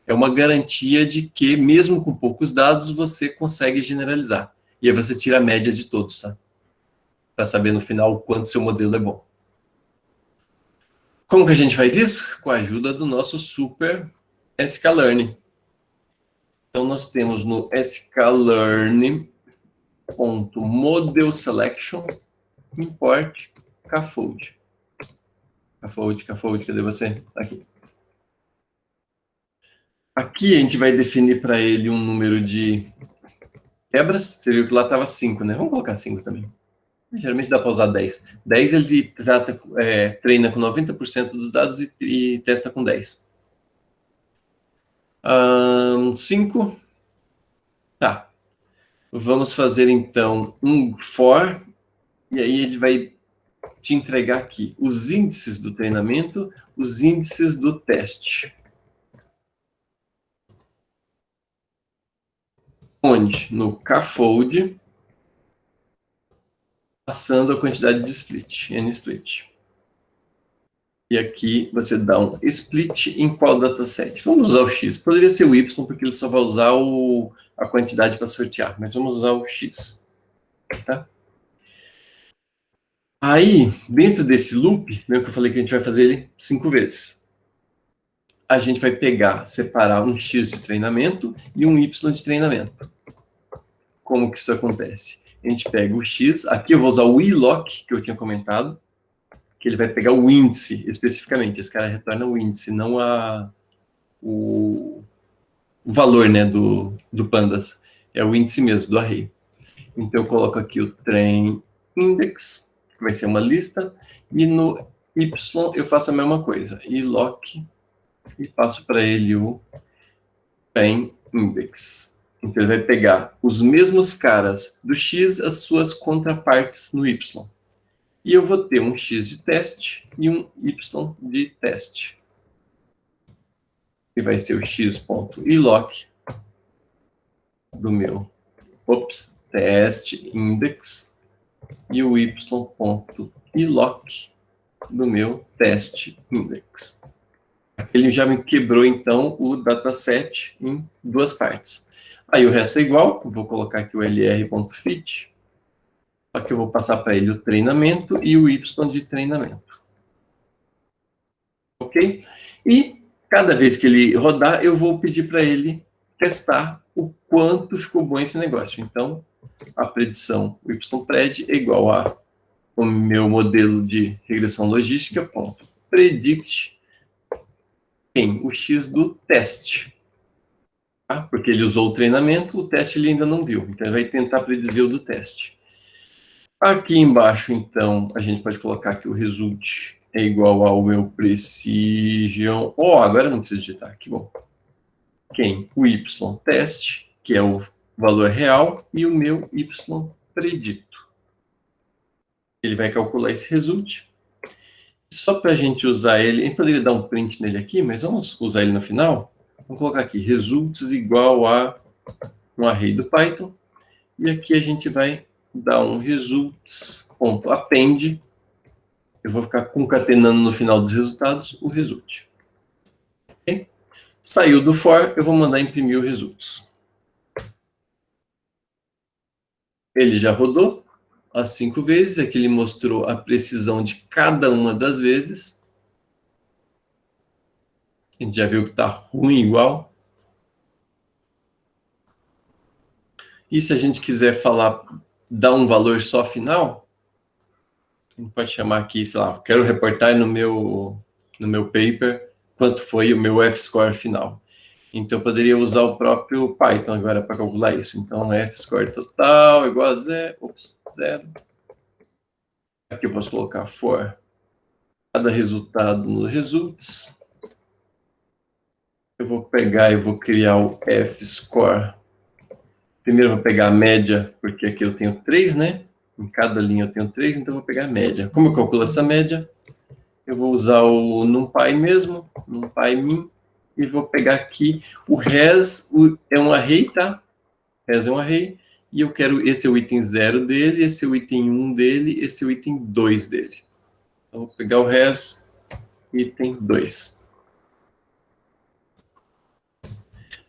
É uma garantia de que, mesmo com poucos dados, você consegue generalizar. E aí você tira a média de todos, tá? Para saber no final o quanto seu modelo é bom. Como que a gente faz isso? Com a ajuda do nosso super sklearn. Então, nós temos no sklearn.model_selection import K-fold. K-fold, cadê você? Aqui. Aqui a gente vai definir para ele um número de quebras. Você viu que lá estava 5, né? Vamos colocar 5 também. Geralmente dá para usar 10. 10 ele treina com 90% dos dados e testa com 10. 5. Tá. Vamos fazer então um for. E aí ele vai te entregar aqui os índices do treinamento, os índices do teste. Onde? No K-fold, passando a quantidade de split, n-split. E aqui você dá um split em qual dataset? Vamos usar o x. Poderia ser o y, porque ele só vai usar a quantidade para sortear, mas vamos usar o x. Tá? Aí, dentro desse loop, lembra que eu falei que a gente vai fazer ele 5 vezes? A gente vai pegar, separar um x de treinamento e um y de treinamento. Como que isso acontece? A gente pega o x, aqui eu vou usar o iloc, que eu tinha comentado, que ele vai pegar o índice especificamente. Esse cara retorna o índice, não o valor, né, do pandas. É o índice mesmo, do array. Então eu coloco aqui o train index, que vai ser uma lista, e no y eu faço a mesma coisa, iloc, e passo para ele o train index. Então ele vai pegar os mesmos caras do x, as suas contrapartes no y. E eu vou ter um x de teste e um y de teste. Que vai ser o x.iloc do meu teste index e o y.iloc do meu teste index. Ele já me quebrou, então, o dataset em 2 partes. Aí o resto é igual, vou colocar aqui o lr.fit, só que eu vou passar para ele o treinamento e o y de treinamento. Ok? E cada vez que ele rodar, eu vou pedir para ele testar o quanto ficou bom esse negócio. Então, a predição ypred é igual a o meu modelo de regressão logística, ponto, predict em o x do teste. Tá? Porque ele usou o treinamento, o teste ele ainda não viu. Então, ele vai tentar predizer o do teste. Aqui embaixo, então, a gente pode colocar que o result é igual ao meu precision. Agora não precisa digitar, que bom. Quem? O y teste, que é o valor real, e o meu y predito. Ele vai calcular esse result. Só para a gente usar ele, a gente poderia dar um print nele aqui, mas vamos usar ele no final. Vamos colocar aqui, results igual a um array do Python. E aqui a gente vai dar um results.append. Eu vou ficar concatenando no final dos resultados o result. Okay? Saiu do for, eu vou mandar imprimir o results. Ele já rodou as 5 vezes, aqui ele mostrou a precisão de cada uma das vezes. A gente já viu que está ruim igual. E se a gente quiser falar, dar um valor só final, a gente pode chamar aqui, sei lá, quero reportar no meu paper quanto foi o meu F-score final. Então, eu poderia usar o próprio Python agora para calcular isso. Então, F-score total igual a zero. Aqui eu posso colocar for cada resultado no results. Eu vou pegar e vou criar o F-score. Primeiro eu vou pegar a média, porque aqui eu tenho 3, né? Em cada linha eu tenho 3, então eu vou pegar a média. Como eu calculo essa média? Eu vou usar o NumPy mesmo, NumPy min, e vou pegar aqui o res, é um array, tá? Res é um array, e eu quero, esse é o item 0 dele, esse é o item 1 dele, esse é o item 2 dele. Então, vou pegar o res, item 2.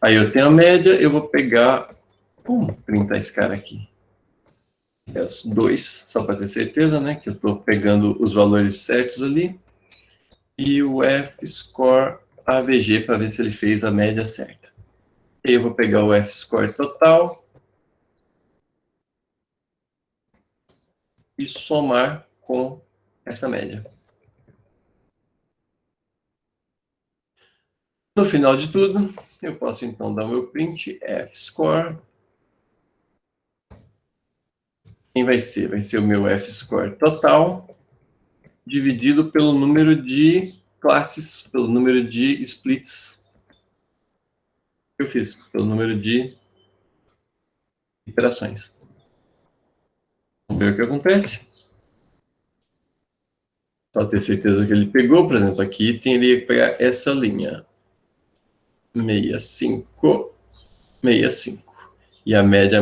Aí eu tenho a média, eu vou pegar, vamos printar esse cara aqui. Res 2, só para ter certeza, né, que eu estou pegando os valores certos ali. E o F-score AVG para ver se ele fez a média certa. E eu vou pegar o F-score total e somar com essa média. No final de tudo, eu posso então dar o meu print F-score. Quem vai ser? Vai ser o meu F-score total dividido pelo número de classes, pelo número de splits que eu fiz, pelo número de iterações. Vamos ver o que acontece. Para ter certeza que ele pegou, por exemplo, aqui teria que pegar essa linha. 65, 65. E a média.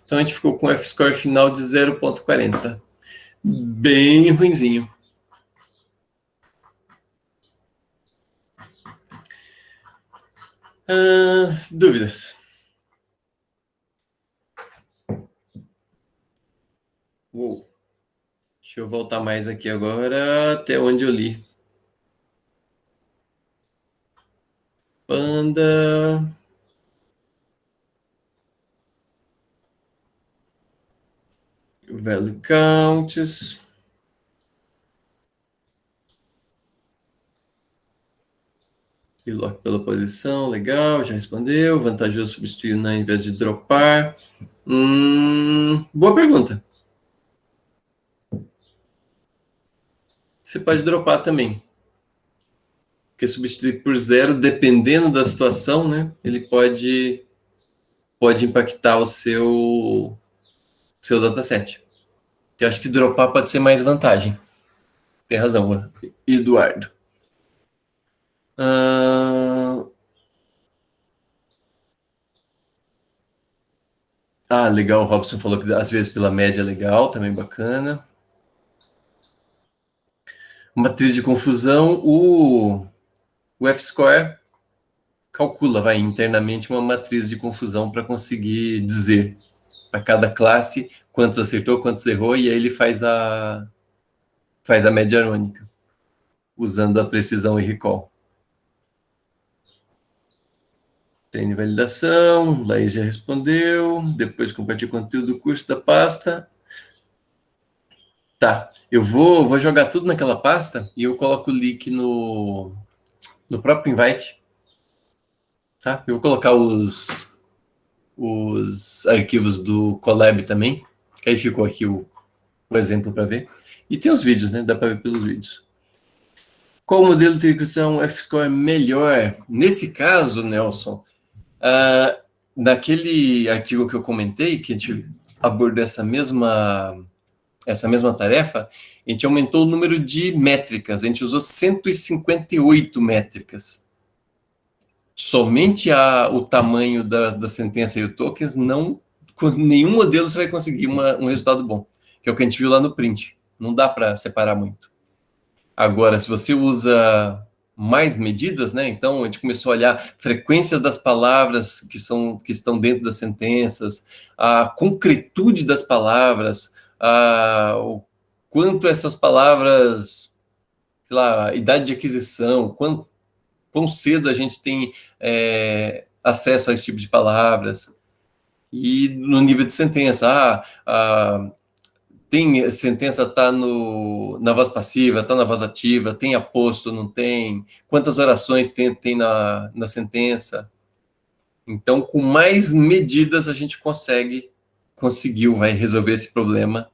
Então a gente ficou com o F-score final de 0,40. Bem ruinzinho. Dúvidas? Uou. Deixa eu voltar mais aqui agora até onde eu li. Panda. Value counts. E lock pela posição, legal, já respondeu. Vantajoso substituir na invés de dropar. Boa pergunta. Você pode dropar também. Porque substituir por zero, dependendo da situação, né? Ele pode impactar o seu dataset. Eu acho que dropar pode ser mais vantagem. Tem razão, Eduardo. Legal, o Robson falou que às vezes pela média é legal, também bacana. Matriz de confusão, o F-score calcula, vai internamente uma matriz de confusão para conseguir dizer para cada classe quantos acertou, quantos errou, e aí ele faz a média harmônica, usando a precisão e recall. Tem validação, Laís já respondeu, depois compartilhar conteúdo do curso da pasta. Tá, eu vou jogar tudo naquela pasta e eu coloco o link no próprio invite. Tá? Eu vou colocar os arquivos do Colab também, que aí ficou aqui o exemplo para ver. E tem os vídeos, né? Dá para ver pelos vídeos. Qual modelo de execução F-score melhor? Nesse caso, Nelson, naquele artigo que eu comentei, que a gente abordou essa mesma tarefa, a gente aumentou o número de métricas, a gente usou 158 métricas. Somente o tamanho da sentença e o tokens, não, com nenhum modelo você vai conseguir um resultado bom, que é o que a gente viu lá no print. Não dá para separar muito. Agora, se você usa mais medidas, né? Então, a gente começou a olhar a frequência das palavras que estão dentro das sentenças, a concretude das palavras, o quanto essas palavras, sei lá, idade de aquisição, quão cedo a gente tem acesso a esse tipo de palavras. E no nível de sentença, tem sentença, está na voz passiva, está na voz ativa, tem aposto, não tem? Quantas orações tem na sentença? Então, com mais medidas, a gente vai resolver esse problema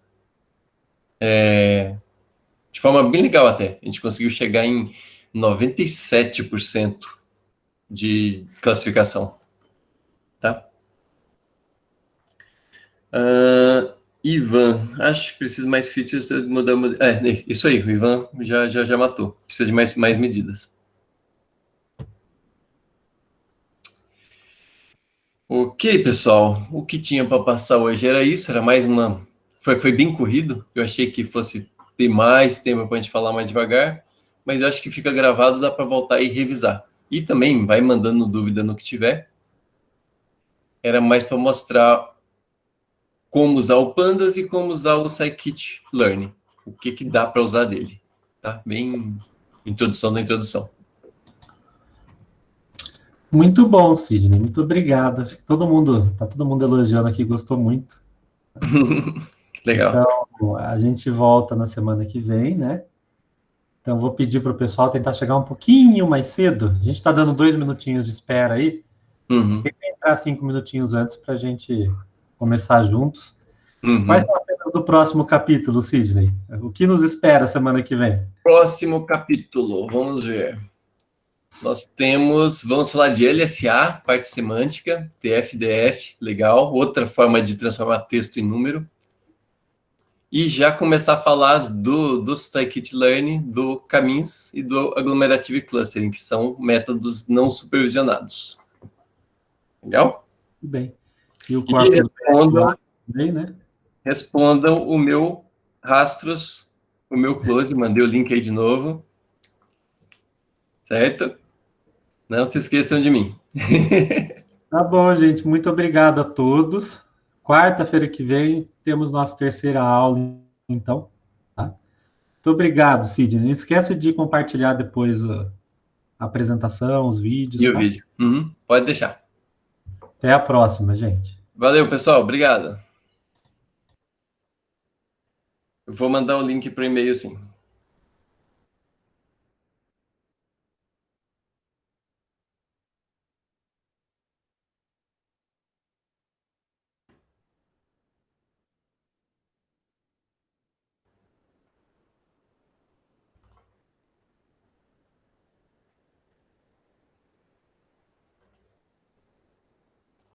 de forma bem legal até. A gente conseguiu chegar em 97% de classificação. Tá? Ivan, acho que precisa mais features. Isso aí, o Ivan já matou. Precisa de mais medidas. Ok, pessoal. O que tinha para passar hoje era isso. Era mais uma. Foi bem corrido. Eu achei que fosse ter mais tempo para a gente falar mais devagar. Mas eu acho que fica gravado, dá para voltar e revisar. E também vai mandando dúvida no que tiver. Era mais para mostrar como usar o Pandas e como usar o Scikit-Learn. O que dá para usar dele. Tá? Bem introdução da introdução. Muito bom, Sidney. Muito obrigado. Acho que tá todo mundo elogiando aqui, gostou muito. Legal. Então, a gente volta na semana que vem, né? Então, vou pedir para o pessoal tentar chegar um pouquinho mais cedo. A gente está dando 2 minutinhos de espera aí. Tem que entrar 5 minutinhos antes para a gente começar juntos. Quais são as cenas do próximo capítulo, Sidney? O que nos espera semana que vem? Próximo capítulo, vamos ver. Vamos falar de LSA, parte semântica, TF-DF, legal, outra forma de transformar texto em número. E já começar a falar do Scikit-Learn, do Camins e do Agglomerative Clustering, que são métodos não supervisionados. Legal? Tudo bem. E o corpo também, né? Respondam o meu rastros, o meu close, mandei o link aí de novo. Certo? Não se esqueçam de mim. Tá bom, gente. Muito obrigado a todos. Quarta-feira que vem temos nossa terceira aula, então. Tá? Muito obrigado, Sidney. Não esquece de compartilhar depois a apresentação, os vídeos. E o vídeo. Pode deixar. Até a próxima, gente. Valeu, pessoal. Obrigado. Eu vou mandar o link para o e-mail, sim.